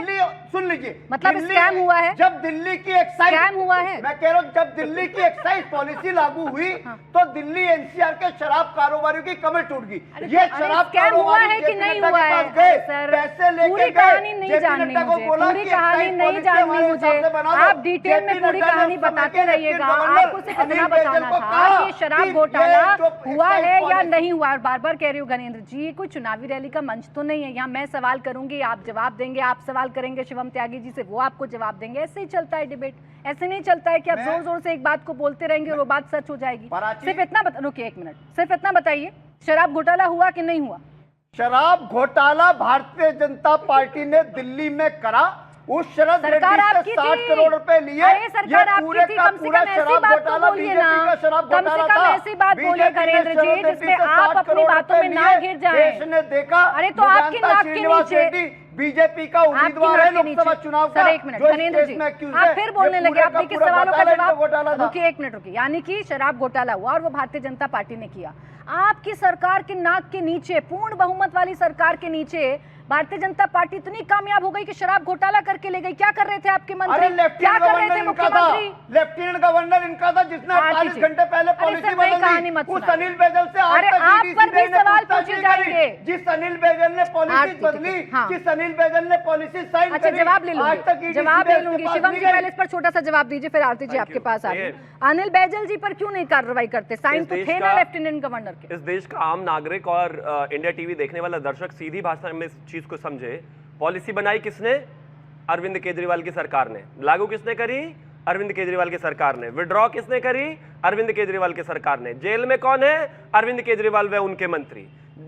सुन लीजिए, मतलब स्कैम हुआ है। जब दिल्ली की एक्साइज स्कैम हुआ है, मैं कह रहा हूँ जब दिल्ली की एक्साइज पॉलिसी लागू हुई तो दिल्ली एनसीआर के शराब कारोबारियों की कमर टूट गई। ये शराब स्कैम हुआ है कि नहीं हुआ है? पैसे लेके पूरी कहानी नहीं जाननी मुझे, पूरी कहानी नहीं जाननी मुझे, आप डिटेल में पूरी कहानी बताते रहिएगा। आपको सिर्फ इतना बताना था कि शराब घोटाला हुआ है या नहीं हुआ। और बार बार कह रही हूँ गणेंद्र जी, कोई चुनावी रैली का मंच तो नहीं है। यहाँ मैं सवाल करूंगी, आप जवाब देंगे, आप सवाल करेंगे शिवम त्यागी जी से, वो आपको जवाब देंगे। ऐसे ही चलता है डिबेट, ऐसे नहीं चलता है कि आप जोर जोर से एक बात को बोलते रहेंगे और वो बात सच हो जाएगी। सिर्फ इतना रुकिए एक मिनट, सिर्फ इतना बताइए, शराब घोटाला हुआ कि नहीं हुआ? शराब घोटाला भारतीय जनता पार्टी ने दिल्ली में करा। उस शरद रेड्डी से 60 करोड़ रुपए लिए। सरकार आपकी थी, कम से कम ऐसी बात तो बोलिए ना, कम से कम ऐसी बात बोलिए नरेंद्र जी जिसमें आप अपनी बातों में ना घिर जाएं। देश ने देखा, अरे तो आपकी नाक के नीचे बीजेपी का उम्मीदवार है लोकसभा चुनाव का। एक मिनट गणेंद्र जी, आप फिर बोलने लगे, आपने किस सवालों का जवाब? रुकिए एक मिनट रुकिए। यानी कि शराब घोटाला हुआ और वो भारतीय जनता पार्टी ने किया। आपकी सरकार के नाक के नीचे, पूर्ण बहुमत वाली सरकार के नीचे भारतीय जनता पार्टी इतनी कामयाब हो गई कि शराब घोटाला करके ले गई। क्या कर रहे थे आपके मंत्री, क्या लेफ्टिनेंट कर रहे थे गवर्नर इनका था, मुख्यमंत्री? लेफ्टिनेंट गवर्नर इनका था जिसने 48 घंटे पहले पॉलिसी बदली। उस अनिल बैजल से आज तक आप पर भी EDC ने सवाल पूछताछ पूछे नहीं जाएंगे। करी। जिस अनिल बैजल ने पॉलिसी बदली, जिस अनिल बैजल ने पॉलिसी साइन अच्छा, करी, जवाब ले आज तक लूंगी, EDC जवाब ने ले उसके लूंगी। पास शिवम नहीं जी गई। पहले इस पर छोटा सा जवाब दीजिए, फिर आरती जी आपके पास आ रही। अनिल बैजल जी पर क्यों नहीं कार्रवाई करते? साइन तो थे ना लेफ्टिनेंट गवर्नर के। इस देश का आम नागरिक और इंडिया टीवी देखने वाला दर्शक सीधी भाषा में इस चीज को समझे। पॉलिसी बनाई किसने? अरविंद केजरीवाल की सरकार ने। लागू किसने करी? अरविंद केजरीवाल की सरकार ने। विड्रॉ किसने करी? अरविंद केजरीवाल की सरकार ने। जेल में कौन है? अरविंद केजरीवाल व उनके मंत्री।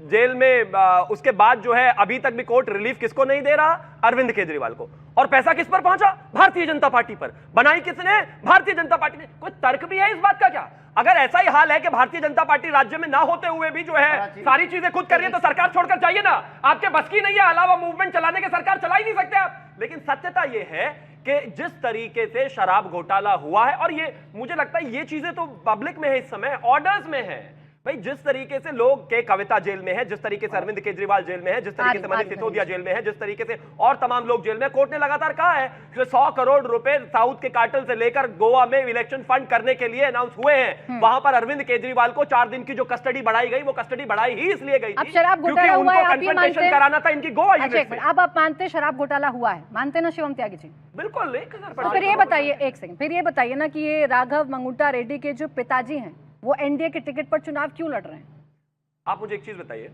जेल में उसके बाद जो है अभी तक भी कोर्ट रिलीफ किसको नहीं दे रहा? अरविंद केजरीवाल को। और पैसा किस पर पहुंचा? भारतीय जनता पार्टी पर। बनाई किसने? भारतीय जनता पार्टी ने। कोई तर्क भी है इस बात का क्या? अगर ऐसा ही हाल है कि भारतीय जनता पार्टी राज्य में ना होते हुए भी जो है सारी चीजें खुद कर रही है तो सरकार छोड़कर जाइए ना। आपके बस की नहीं है, अलावा मूवमेंट चलाने के सरकार चला ही नहीं सकते आप। लेकिन सत्यता यह है कि जिस तरीके से शराब घोटाला हुआ है, और ये मुझे लगता है ये चीजें तो पब्लिक में है, इस समय ऑर्डर्स में है भाई। जिस तरीके से लोग के कविता जेल में है, जिस तरीके से अरविंद केजरीवाल जेल में है, जिस तरीके से मनीष सिसोदिया जेल में है, जिस तरीके से और तमाम लोग जेल में, कोर्ट ने लगातार कहा है कि 100 करोड़ रुपए साउथ के कार्टेल से लेकर गोवा में इलेक्शन फंड करने के लिए अनाउंस हुए हैं। वहां पर अरविंद केजरीवाल को 4 दिन की जो कस्टडी बढ़ाई गई, वो कस्टडी बढ़ाई ही इसलिए गई अब थी शराब क्योंकि घोटाला हुआ है, उनको आप ये कन्फ्रंटेशन मानते कराना था इनकी गोवा अच्छा, यूनिट से। अब आप मानते हैं शराब घोटाला हुआ है? मानते हैं ना शिवम त्यागी जी? बिल्कुल। तो फिर ये बताइए, एक सेकंड, फिर ये बताइए ना कि ये राघव मंगूटा रेड्डी के जो पिताजी हैं वो एनडीए के टिकट पर चुनाव क्यों लड़ रहे हैं? आप मुझे एक चीज बताइए,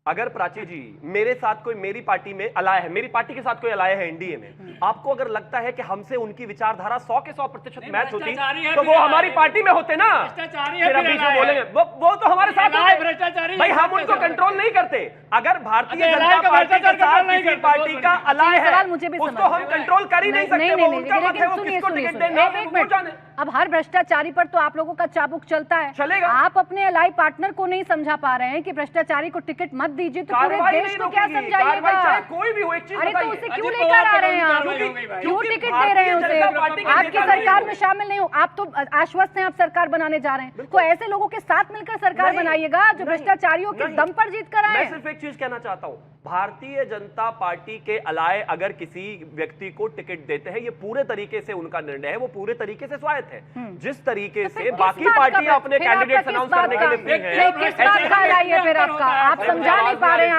अगर प्राची जी मेरे साथ कोई मेरी पार्टी में अलाय है, मेरी पार्टी के साथ कोई अलाय है एनडीए में, आपको अगर लगता है कि हमसे उनकी विचारधारा 100 के 100% मैच होती तो वो हमारी पार्टी में होते ना। फिर बीच में बोलेंगे वो तो हमारे साथ होते। भाई हम उनको कंट्रोल नहीं करते। अगर भारतीय जनता पार्टी के साथ किसी पार्टी का अलाय है उसको हम कंट्रोल कर ही नहीं सकते। वो उनका मत है, वो किसको टिकट देंगे। अब हर भ्रष्टाचारी पर तो आप लोगों का चाबुक चलता है, चलेगा। आप अपने अलाई पार्टनर को नहीं समझा पा रहे हैं कि भ्रष्टाचारी को टिकट मत दीजिए, तो पूरे देश को क्या समझाइएगा? चाहे कोई भी हो, एक चीज अरे तो बताइए, उसे क्यों लेकर आ रहे हैं आप? क्यों टिकट दे रहे हैं उसे? आपकी सरकार में शामिल नहीं हो, आप तो आश्वस्त हैं आप सरकार बनाने जा रहे हैं, तो ऐसे लोगों के साथ मिलकर सरकार बनाइएगा जो भ्रष्टाचारियों के दम पर जीत कर आए। मैं सिर्फ एक चीज कहना चाहता हूं, भारतीय जनता पार्टी के अलाय अगर किसी व्यक्ति को टिकट देते हैं, ये पूरे तरीके से उनका निर्णय है, वो पूरे तरीके से स्वायत्त है। जिस तरीके से बाकी पार्टियां अपने कैंडिडेट अनाउंस करने के लिए फ्री हैं, किस बात का अलाई है फिर आपका? आप समझा नहीं पा रहे हैं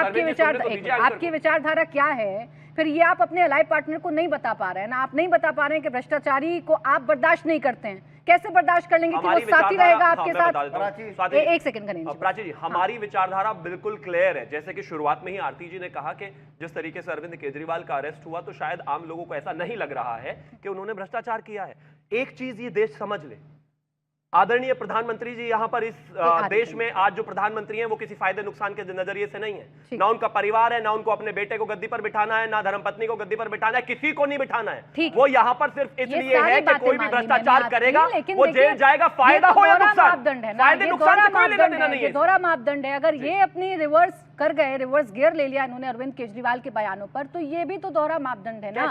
आपकी विचारधारा क्या है? फिर ये आप अपने अलाई पार्टनर को नहीं बता पा रहे हैं ना, आप नहीं बता पा रहे हैं कि भ्रष्टाचारी को आप बर्दाश्त नहीं करते हैं। कैसे बर्दाश्त कर लेंगे कि वो साथी रहेगा आपके साथ? एक सेकंड करें प्राची जी, हमारी विचारधारा बिल्कुल क्लियर है। जैसे कि शुरुआत में ही आरती जी ने कहा कि जिस तरीके से अरविंद केजरीवाल का अरेस्ट हुआ तो शायद आम लोगों को ऐसा नहीं लग रहा है कि उन्होंने भ्रष्टाचार किया है। एक चीज ये देश समझ ले, आदरणीय प्रधानमंत्री जी यहाँ पर इस देश में आज जो प्रधानमंत्री हैं वो किसी फायदे नुकसान के नजरिए से नहीं है। ना उनका परिवार है, ना उनको अपने बेटे को गद्दी पर बिठाना है, ना धर्मपत्नी को गद्दी पर बिठाना है, किसी को नहीं बिठाना है। वो यहाँ पर सिर्फ इसलिए है कि कोई भी भ्रष्टाचार करेगा वो जेल जाएगा, फायदा हो या नुकसान, फायदे नुकसान से कोई लेना देना नहीं है। दोहरा मापदंड है। अगर ये अपनी रिवर्स कर गए, रिवर्स गियर ले लिया इन्होंने अरविंद केजरीवाल के बयानों पर, तो ये भी तो दोहरा मापदंड है ना।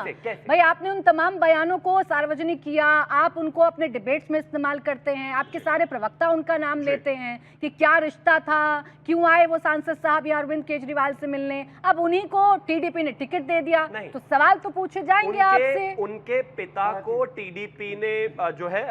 भाई आपने उन तमाम बयानों को सार्वजनिक किया, आप उनको अपने डिबेट्स में इस्तेमाल करते हैं, आपके सारे प्रवक्ता उनका नाम लेते हैं कि क्या रिश्ता था, क्यों आए वो सांसद साहब या अरविंद केजरीवाल से मिलने। अब उन्हीं को टीडीपी ने टिकट दे दिया तो सवाल तो पूछे जाएंगे आपसे। उनके पिता को टीडीपी ने जो है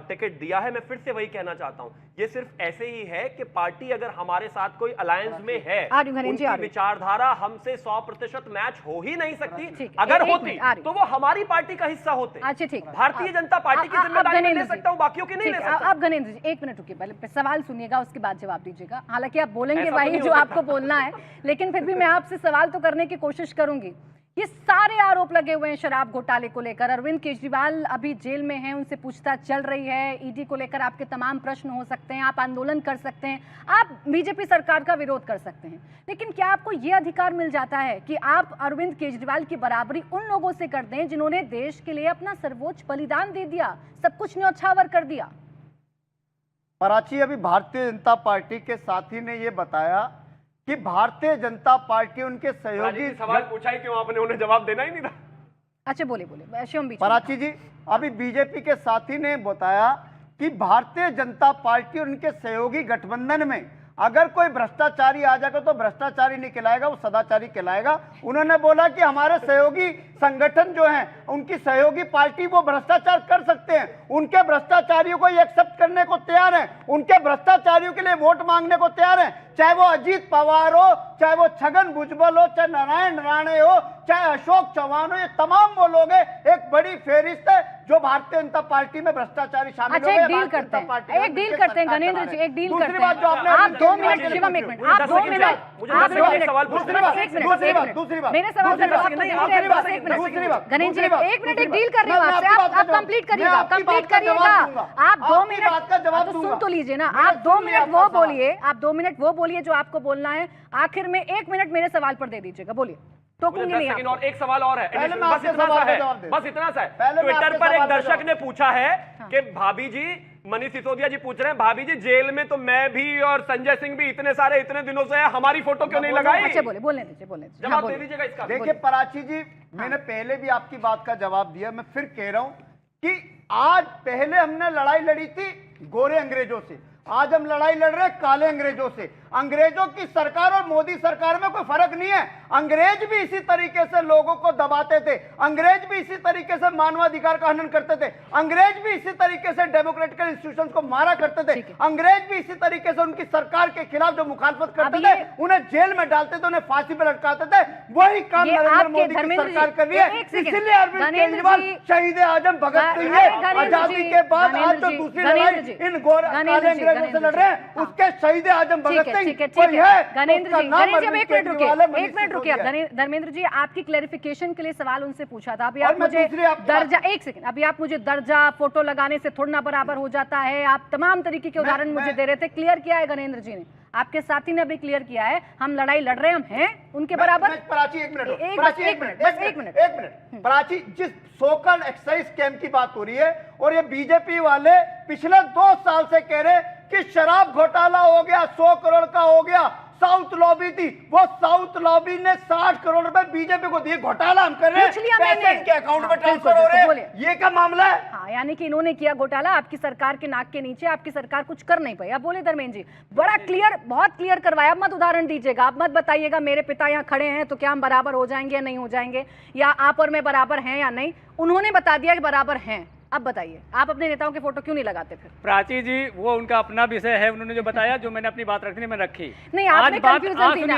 टिकट दिया है। मैं फिर से वही कहना चाहता हूं, ये सिर्फ ऐसे ही है कि पार्टी अगर हमारे साथ कोई अलायंस में है, उनकी विचारधारा हमसे 100% मैच हो ही नहीं सकती। अगर होती तो वो हमारी पार्टी का हिस्सा होते। अच्छा ठीक, भारतीय जनता पार्टी की जिम्मेदारी मैं ले सकता हूं, बाकियों की नहीं ले सकता। अब गणेंद्र जी एक मिनट रुकिए, पहले सवाल सुनिएगा उसके बाद जवाब दीजिएगा। हालांकि आप बोलेंगे वही जो आपको बोलना है, लेकिन फिर भी मैं आपसे सवाल तो करने की कोशिश करूंगी। ये सारे आरोप लगे हुए हैं शराब घोटाले को लेकर, अरविंद केजरीवाल अभी जेल में हैं, उनसे पूछताछ चल रही है, ईडी को लेकर आपके तमाम प्रश्न हो सकते हैं, आप आंदोलन कर सकते हैं, आप बीजेपी सरकार का विरोध कर सकते हैं, लेकिन क्या आपको ये अधिकार मिल जाता है कि आप अरविंद केजरीवाल की बराबरी उन लोगों से कर दें जिन्होंने देश के लिए अपना सर्वोच्च बलिदान दे दिया, सब कुछ न्यौछावर कर दिया? प्राची, अभी भारतीय जनता पार्टी के साथी ने ये बताया कि भारतीय जनता पार्टी उनके सहयोगी। सवाल पूछा ही क्यों आपने, उन्हें जवाब देना ही नहीं था। अच्छा बोले शिवम बीच। प्राची जी, अभी बीजेपी के साथी ने बताया कि भारतीय जनता पार्टी और उनके सहयोगी गठबंधन में अगर कोई भ्रष्टाचारी आ जाएगा तो भ्रष्टाचारी नहीं कहलाएगा, वो सदाचारी कहलाएगा। उन्होंने बोला कि हमारे सहयोगी संगठन जो हैं, उनकी सहयोगी पार्टी वो भ्रष्टाचार कर सकते हैं, उनके भ्रष्टाचारियों को एक्सेप्ट करने को तैयार हैं, उनके भ्रष्टाचारियों के लिए वोट मांगने को तैयार हैं, चाहे वो अजीत पवार हो, चाहे वो छगन भुजबल हो, चाहे नारायण राणे हो, चाहे अशोक चौहान हो, ये तमाम वो लोग हैं। एक बड़ी फेहरिस्त है जो भारतीय जनता पार्टी में भ्रष्टाचारी शामिल अच्छा, एक डील करते हैं, एक डील करते हैं गणेंद्र जी, एक डील करते हैं। आप 2 मिनट, शिवम एक मिनट, आप 2 मिनट, आप 2 मिनट, दूसरी बात मेरे सवाल का जवाब तो दीजिए। गणेंद्र जी एक मिनट, एक डील कर रही हूँ आपसे, आप कंप्लीट करिएगा, कंप्लीट करिएगा। आप 2 मिनट तो सुन तो लीजिए ना, आप 2 मिनट वो बोलिए, आप 2 मिनट वो बोलिए जो आपको बोलना है, आखिर में 1 मिनट मेरे सवाल पर दे दीजिएगा, बोलिए। टोकूंगी नहीं आपको। और एक सवाल और है, पहले मैं बस आपके इतना सा सवाल का है, जवाब दे। बस इतना सा है। पहले मैं ट्विटर आपके पर एक सवाल का दर्शक जवाब ने पूछा है कि भाभी जी, मनीष सिसोदिया जी पूछ रहे हैं, भाभी जी जेल में तो मैं भी और संजय सिंह भी इतने सारे इतने दिनों से है, हमारी फोटो क्यों नहीं लगाई? अच्छा बोले, बोलने दीजिए, बोलने दीजिए, हाँ, जवाब बोलिए। दे दीजिएगा इसका। देखिए पराची जी, मैंने पहले भी आपकी बात का जवाब दिया, मैं फिर कह रहा हूं कि आज पहले हमने लड़ाई लड़ी थी गोरे अंग्रेजों से, आज हम लड़ाई लड़ रहे हैं काले अंग्रेजों से। अंग्रेजों की सरकार और मोदी सरकार में कोई फर्क नहीं है। अंग्रेज भी इसी तरीके से लोगों को दबाते थे, अंग्रेज भी इसी तरीके से मानवाधिकार का हनन करते थे, अंग्रेज भी इसी तरीके से डेमोक्रेटिक इंस्टीट्यूशंस को मारा करते थे, अंग्रेज भी इसी तरीके से उनकी सरकार के खिलाफ जो मुखालफत करते थे उन्हें जेल में डालते थे, उन्हें फांसी पर लटकाते थे। वही काम नरेंद्र मोदी की सरकार कर रही है। इसीलिए अरविंद केजरीवाल शहीद आजम भगत सिंह है। आजादी के बाद आज जो दूसरी लड़ाई इन काले अंग्रेजों से लड़ रहे हैं, उसके शहीद आजम भगत सिंह कोई है। गणेंद्र जी, गणेंद्र जी अब 1 मिनट रुकिए, 1 मिनट रुकिए। धर्मेंद्र जी, आपकी क्लैरिफिकेशन के लिए सवाल उनसे पूछा था, अभी आप मुझे दर्जा, 1 सेकंड, अभी आप मुझे दर्जा फोटो लगाने से थोड़ा ना बराबर हो जाता है, आप तमाम तरीके के उदाहरण मुझे दे रहे थे। क्लियर किया है गणेंद्र जी ने, आपके साथी ने अभी क्लियर किया है, हम लड़ाई लड़ रहे हैं, हम हैं उनके बराबर। प्राची एक मिनट, प्राची, जिस सोकल एक्साइज स्कैम की बात हो रही है और ये बीजेपी वाले पिछले 2 साल से कह रहे कि शराब घोटाला हो गया, 100 करोड़ का हो गया, साउथ लॉबी थी, वो साउथ लॉबी ने 60 करोड़ रुपए बीजेपी को दिए, घोटाला हम कर रहे हैं, पैसे इनके अकाउंट में ट्रांसफर हो रहे हैं, ये क्या मामला है? हाँ, यानी कि इन्होंने किया घोटाला आपकी सरकार के नाक के नीचे, आपकी सरकार कुछ कर नहीं पाई। अब बोले धर्मेंद्र जी, बड़ा क्लियर, बहुत क्लियर करवाया। अब मत उदाहरण दीजिएगा, आप मत बताइएगा मेरे पिता यहाँ खड़े हैं तो क्या हम बराबर हो जाएंगे या नहीं हो जाएंगे, या आप और मैं बराबर हैं या नहीं। उन्होंने बता दिया कि बराबर हैं। अब बताइए, आप अपने नेताओं के फोटो क्यों नहीं लगाते फिर? प्राची जी, वो उनका अपना विषय है, उन्होंने जो बताया, जो मैंने अपनी बात रखनी मैं रखी। नहीं, आप में कंफ्यूजन थी ना।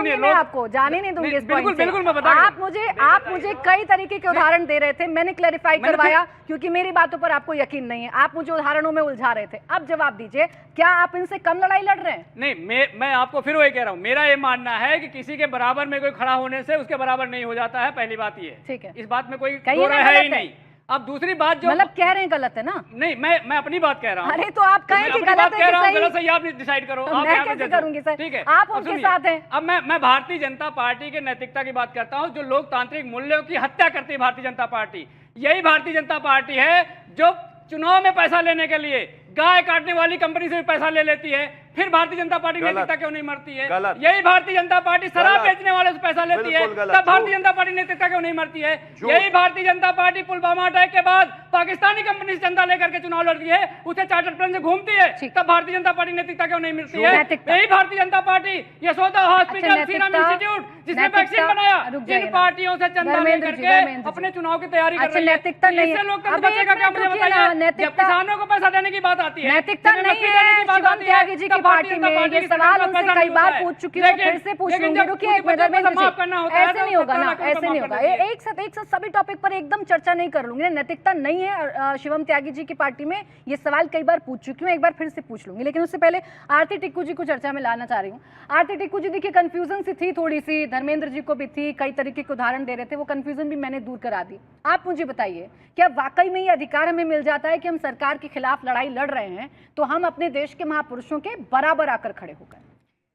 नहीं, आपको जाने नहीं दूंगी इस पॉइंट से। बिल्कुल मैं बता, आप मुझे कई तरीके के उदाहरण दे रहे थे, मैंने क्लैरिफाई करवाया, क्योंकि मेरी बातों पर आपको यकीन नहीं है, आप मुझे उदाहरणों में उलझा रहे थे। अब जवाब दीजिए, क्या आप इनसे कम लड़ाई लड़ रहे हैं? नहीं, मैं आपको फिर वही कह रहा हूँ, मेरा ये मानना है कि किसी के बराबर में कोई खड़ा होने से उसके बराबर नहीं हो जाता है। पहली बात ये, ठीक है, इस बात में कोई दो राय है ही नहीं। अब दूसरी बात जो मतलब कह रहे हैं गलत है ना? नहीं, मैं अपनी बात कह रहा हूँ। अरे तो आप कहें कि गलत है कि गलत सही, आप डिसाइड करो। तो मैं कैसे करूंगी सर? ठीक है, आप उनके साथ हैं। अब मैं भारतीय जनता पार्टी के नैतिकता की बात करता हूँ, जो लोकतांत्रिक मूल्यों की हत्या करती है भारतीय जनता पार्टी। यही भारतीय जनता पार्टी है जो चुनाव में पैसा लेने के लिए गाय काटने वाली कंपनी से भी पैसा ले लेती है, फिर भारतीय जनता पार्टी नैतिकता क्यों नहीं मरती है? यही भारतीय जनता पार्टी शराब बेचने वाले से पैसा लेती है, तब भारतीय जनता पार्टी नैतिकता क्यों नहीं मरती है? यही भारतीय जनता पार्टी पुलवामा अटैक के बाद पाकिस्तानी कंपनी से चंदा लेकर के चुनाव लड़ती है, उसे चार्टर्ड प्लेन से घूमती है, तब भारतीय जनता पार्टी नैतिकता क्यों नहीं मिलती है? यही Bharatiya Janata party Yashoda hospital, serum institute, जिसने वैक्सीन बनाया, जिन पार्टियों से चंदा लेकर के अपने चुनाव की तैयारी कर रही है, इससे लोकतंत्र बचेगा क्या? मुझे बताइए। जब किसानों को पैसा देने की बात आती है, नैतिकता नहीं है शिवम त्यागी जी की पार्टी में। ये सवाल उनसे कई बार पूछ चुकी हूँ, फिर से पूछ लूंगी। रुकिए एक मिनट, ऐसे नहीं होगा ना, ऐसे नहीं होगा। एक साथ सभी टॉपिक पर एकदम चर्चा नहीं कर लूंगी। नैतिकता नहीं है शिवम त्यागी जी की पार्टी में, ये सवाल कई बार पूछ चुकी हूँ, एक बार फिर से पूछ लूंगी। लेकिन उससे पहले आरती टिक्कू जी को चर्चा में लाना चाह रही हूँ। आरती टिक्कू जी, देखिए कंफ्यूजन सी थी थोड़ी सी, धर्मेंद्र जी को भी थी, कई तरीके के उदाहरण दे रहे थे, वो कंफ्यूजन भी मैंने दूर करा दी। आप मुझे बताइए, क्या वाकई में ये अधिकार हमें मिल जाता है कि हम सरकार के खिलाफ लड़ाई लड़ रहे हैं तो हम अपने देश के महापुरुषों के बराबर आकर खड़े होकर?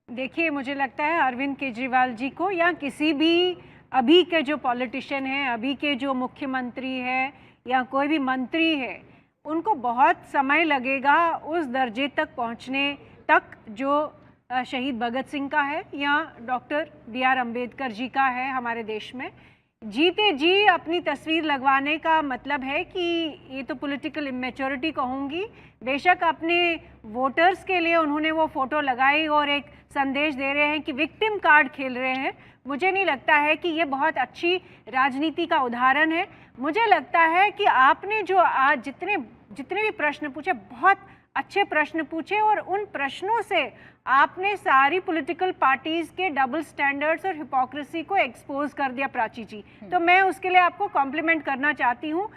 देखिए, मुझे लगता है अरविंद केजरीवाल जी को या किसी भी अभी के जो पॉलिटिशियन हैं, अभी के जो मुख्यमंत्री है या कोई भी मंत्री है, उनको बहुत समय लगेगा उस दर्जे तक पहुंचने तक जो शहीद भगत सिंह का है या डॉक्टर BR अम्बेडकर जी का है हमारे देश में। जीते जी अपनी तस्वीर लगवाने का मतलब है कि ये तो पॉलिटिकल इमेच्योरिटी कहूँगी। बेशक अपने वोटर्स के लिए उन्होंने वो फ़ोटो लगाई और एक संदेश दे रहे हैं कि विक्टिम कार्ड खेल रहे हैं। मुझे नहीं लगता है कि ये बहुत अच्छी राजनीति का उदाहरण है। मुझे लगता है कि आपने जो आज जितने भी प्रश्न पूछे, बहुत अच्छे प्रश्न पूछे और उन प्रश्नों से आपने सारी पॉलिटिकल पार्टीज के डबल स्टैंडर्ड्स और हिपोक्रेसी को एक्सपोज कर दिया प्राची जी। तो मैं उसके लिए आपको कॉम्प्लीमेंट करना चाहती हूँ।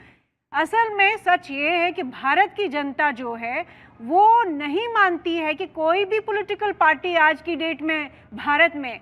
असल में सच ये है कि भारत की जनता जो है वो नहीं मानती है कि कोई भी पॉलिटिकल पार्टी आज की डेट में भारत में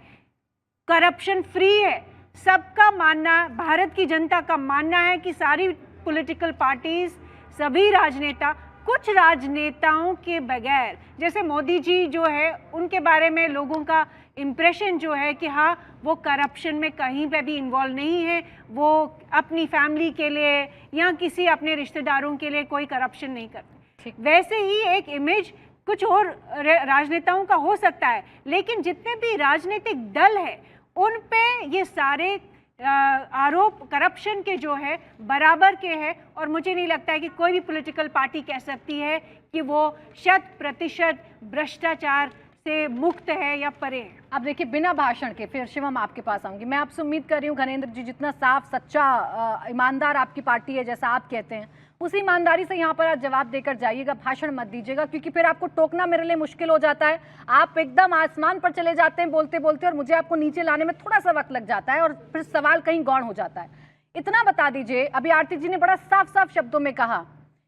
करप्शन फ्री है। सबका मानना, भारत की जनता का मानना है कि सारी पॉलिटिकल पार्टीज, सभी राजनेता, कुछ राजनेताओं के बगैर, जैसे मोदी जी जो है उनके बारे में लोगों का इम्प्रेशन जो है कि हाँ वो करप्शन में कहीं पे भी इन्वॉल्व नहीं है, वो अपनी फैमिली के लिए या किसी अपने रिश्तेदारों के लिए कोई करप्शन नहीं करते। वैसे ही एक इमेज कुछ और राजनेताओं का हो सकता है, लेकिन जितने भी राजनीतिक दल है उन पे ये सारे आरोप करप्शन के जो है बराबर के हैं और मुझे नहीं लगता है कि कोई भी पॉलिटिकल पार्टी कह सकती है कि वो 100% भ्रष्टाचार से मुक्त है या परे है। अब देखिए, बिना भाषण के फिर शिवम आपके पास आऊंगी। मैं आपसे उम्मीद कर रही हूँ घनेंद्र जी, जितना साफ, सच्चा, ईमानदार आपकी पार्टी है जैसा आप कहते हैं, उसी ईमानदारी से यहाँ पर आज जवाब देकर जाइएगा, भाषण मत दीजिएगा, क्योंकि फिर आपको टोकना मेरे लिए मुश्किल हो जाता है। आप एकदम आसमान पर चले जाते हैं बोलते बोलते और मुझे आपको नीचे लाने में थोड़ा सा वक्त लग जाता है और फिर सवाल कहीं गौण हो जाता है। इतना बता दीजिए, अभी आरती जी ने बड़ा साफ साफ शब्दों में कहा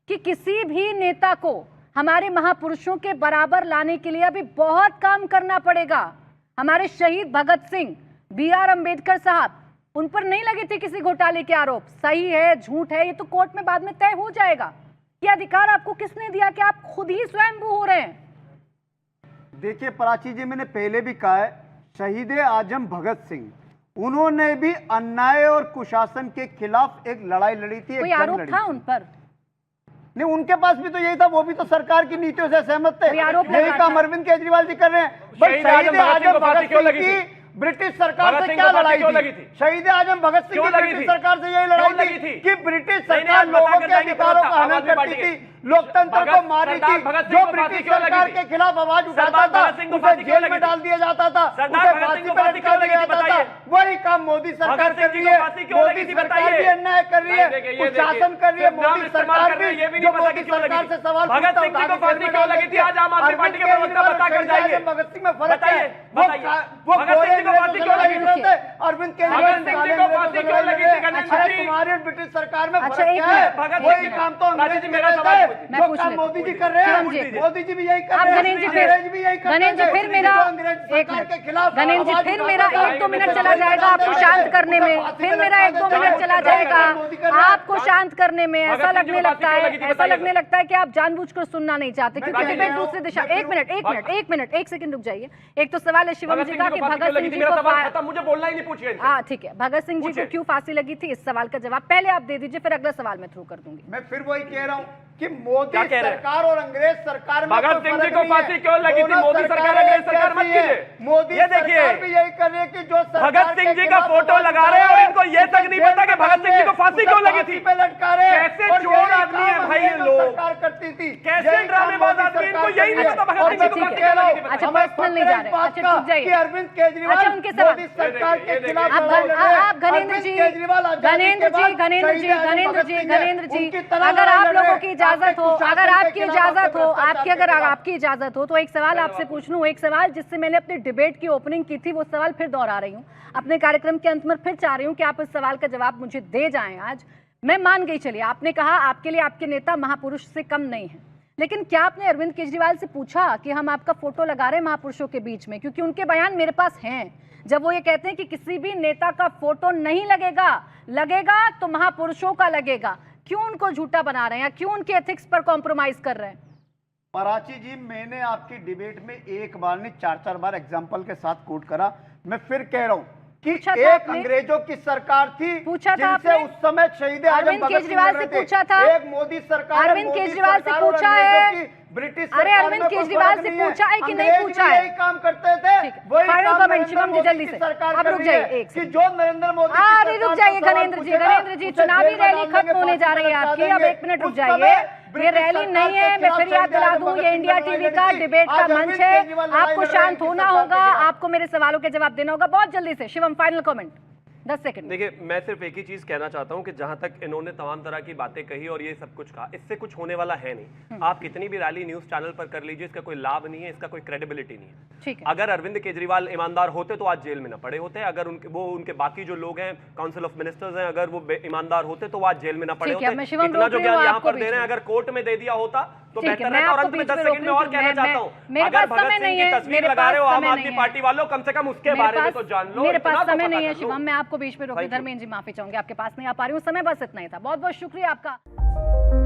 कि किसी भी नेता को हमारे महापुरुषों के बराबर लाने के लिए अभी बहुत काम करना पड़ेगा। हमारे शहीद भगत सिंह, BR अम्बेडकर साहब, उन पर नहीं लगे थे किसी घोटाले के आरोप। सही है, झूठ है, ये तो कोर्ट में बाद में तय हो जाएगा। ये अधिकार आपको किसने दिया कि आप खुद ही स्वयंभू हो रहे हैं? देखिए प्राची जी, मैंने पहले भी कहा है, शहीद आजम भगत सिंह, उन्होंने भी अन्याय और कुशासन के खिलाफ एक लड़ाई लड़ी थी। कोई आरोप था उन पर? नहीं, उनके पास भी तो यही था, वो भी तो सरकार की नीतियों से सहमत थे। यही काम अरविंद केजरीवाल जी कर रहे हैं। शहीद आजम भगत सिंह की ब्रिटिश सरकार से क्या लड़ाई थी? शहीद आजम भगत सिंह की ब्रिटिश सरकार से यही लड़ाई थी कि ब्रिटिश सरकार लोगों के अधिकारों का हनन करती थी, लोकतंत्र को मार रही थी। जो ब्रिटिश सरकार के खिलाफ आवाज उठाता था उसे जेल में डाल दिया जाता था, उसे फांसी पर लटका दिया जाता था। वही काम मोदी सरकार कर रही है। मोदी सरकार भी अन्याय कर रही है, कुशासन कर रही है। मोदी सरकार भी, जो मोदी सरकार से सवाल भगत सिंह जी को फांसी क्यों लगी थी? आज आम आदमी पार्टी के प्रवक्ता बताकर जाइए। भगत सिंह में फर्क है। वो भगत सिंह को फांसी क्यों लगी थी? अरविंद केजरीवाल को फांसी क्यों लगी थी? तुम्हारी और ब्रिटिश सरकार में अच्छा, फर्क एक क्या है? मिनट। वही काम तो अंग्रेज जी, मेरा कर सवाल रहे पूछिए। हैं, जो काम मोदी जी कर रहे हैं। मोदी जी भी यही कर रहे हैं, अंग्रेज भी यही कर रहे हैं। गणेश जी फिर मेरा एक मिनट, गणेश जी फिर मेरा 1-2 मिनट चला जाएगा आपको शांत करने में। फिर मेरा 1-2 मिनट चला जाएगा आपको शांत करने में। ऐसा लगने लगता है कि आप जानबूझकर सुनना नहीं चाहते, क्योंकि डिबेट दूसरी दिशा। एक मिनट, 1 सेकंड रुक जाइए। एक तो सवाल है शिवम जी का कि भगत सिंह जी को, मुझे बोलना ही नहीं, पूछिए। हाँ ठीक है, भगत सिंह जी को क्यों फांसी लगी थी, इस सवाल का जवाब पहले आप दे दीजिए, फिर अगला सवाल मैं थ्रू कर दूंगी। मैं फिर वही कह रहा हूँ कि मोदी सरकार और अंग्रेज सरकार में भगत सिंह जी को फांसी क्यों लगी थी? मोदी सरकार, अंग्रेज सरकार मत कीजिए। मोदी सरकार भी यही कर रही है कि जो भगत सिंह जी का फोटो लगा रहे हैं और इनको ये तक नहीं पता कि भगत सिंह जी को फांसी क्यों लगी थी। पे लटका रहे हैं। कैसे चोर आदमी है भाई ये लोग, सरकार करती थी। कैसे ड्रामेबाज आदमी, इनको यही नहीं पता भगत सिंह जी को फांसी क्यों लगी थी। अच्छा, पर्सनल नहीं जा रहे, अच्छा ठीक जाइए। अरविंद केजरीवाल अच्छा, उनके सवाल। मोदी सरकार के खिलाफ आप गणेंद्र जी, अगर आप लोगों की इजाजत हो, अगर आपकी इजाजत हो तो एक सवाल आपसे पूछ लूं। एक सवाल जिससे मैंने अपनी डिबेट की ओपनिंग की थी, वो सवाल फिर दोहरा रही हूं अपने कार्यक्रम के अंत में। फिर चाह रही हूं कि आप इस सवाल का जवाब मुझे दे जाएं। आज मैं मान गई, चलिए आपने कहा आपके लिए आपके नेता महापुरुष से कम नहीं है, लेकिन क्या आपने अरविंद केजरीवाल से पूछा कि हम आपका फोटो लगा रहे हैं महापुरुषों के बीच में? क्योंकि उनके बयान मेरे पास हैं, जब वो ये कहते हैं कि किसी भी नेता का फोटो नहीं लगेगा तो महापुरुषों का लगेगा। क्यों उनको झूठा बना रहे हैं, क्यों उनके एथिक्स पर कॉम्प्रोमाइज कर रहे हैं? पराची जी, मैंने आपकी डिबेट में एक बार नहीं 4-4 बार एग्जाम्पल के साथ कोट करा। मैं फिर कह रहा हूं कि पूछा था एक आपने? अंग्रेजों की सरकार थी पूछा था जिनसे आपने? उस समय शहीद आजम अरविंद भगत सिंह केजरीवाल लड़ से रहे थे। पूछा था? एक मोदी सरकार, अरविंद मोदी केजरीवाल से सरकार और पूछा अंग्रेजों है? की ब्रिटिश अरे सरकार अरविंद में कोई केजरीवाल फर्क से नहीं है। पूछा है कि नहीं अंग्रेज पूछा भी है? यही काम करते थे, ठीक है। वही फाइनल काम कमेंट, नरेंद्र शिवम जी, मोदी जल्दी की से। सरकार अब कर रुक रही जाइए, है एक कि सेकंड। जो नरेंद्र मोदी की अरे सरकार रुक जाइए पर सवाल गणेंद्र जी, पूछेगा, गणेंद्र जी, उसे चुनावी जेल में रैली डाल खत्म देंगे, होने जा फांसी रही है पर आपकी। लटका अब देंगे। 1 मिनट रुक उस जाइए। समय ये ब्रिटिश रैली सरकार नहीं के है, मैं खिलाफ फिर याद शहीद दिला आजम दूं, भगत ये सिंह इंडिया लड़ाई टीवी लड़ी का थी। डिबेट का आज मंच अरविंद है। केजरीवाल लड़ाई आपको लड़ रहे हैं शांत इनकी होना सरकार होगा, के खिलाफ। आपको मेरे सवालों के जवाब देना होगा बहुत जल्दी से। Shivam, final comment 10 second. देखिए, मैं सिर्फ एक ही चीज कहना चाहता हूं कि जहां तक इन्होंने तमाम तरह की बातें कही और ये सब कुछ कहा, इससे कुछ होने वाला है नहीं। आप कितनी भी रैली न्यूज चैनल पर कर लीजिए, इसका कोई लाभ नहीं है, इसका कोई क्रेडिबिलिटी नहीं है। ठीक है। अगर अरविंद केजरीवाल ईमानदार होते तो आज जेल में न पड़े होते। अगर उनके बाकी जो लोग हैं, काउंसिल ऑफ मिनिस्टर्स हैं, अगर वो ईमानदार होते तो वो आज जेल में न पड़े ठीक है, मैं होते। शिवम इतना रोक जो रही हूँ ज्ञान यहाँ आपको पर दे बीच रहे हैं, में। अगर कोर्ट में दे दिया होता तो ठीक है, बेहतर मैं रहता। और आपको अंत में बीच में 10 रोक सेकंड रही में और हूँ कहना क्योंकि चाहता हूँ, मेरे अगर पास भगत समय सिंह नहीं की है, तस्वीर मेरे लगा रहे हो पास आम समय आदमी नहीं है। पार्टी वालों, कम से कम उसके मेरे बारे में पास- तो जान लो। मेरे इतना पास तो समय पता नहीं है कर लो। शिवम, मैं आपको बीच में रोकी। Thank you. धर्मेंद्र जी माफी चाहूंगी, आपके पास नहीं आ पा रही हूँ, समय बस इतना ही था। बहुत बहुत शुक्रिया आपका।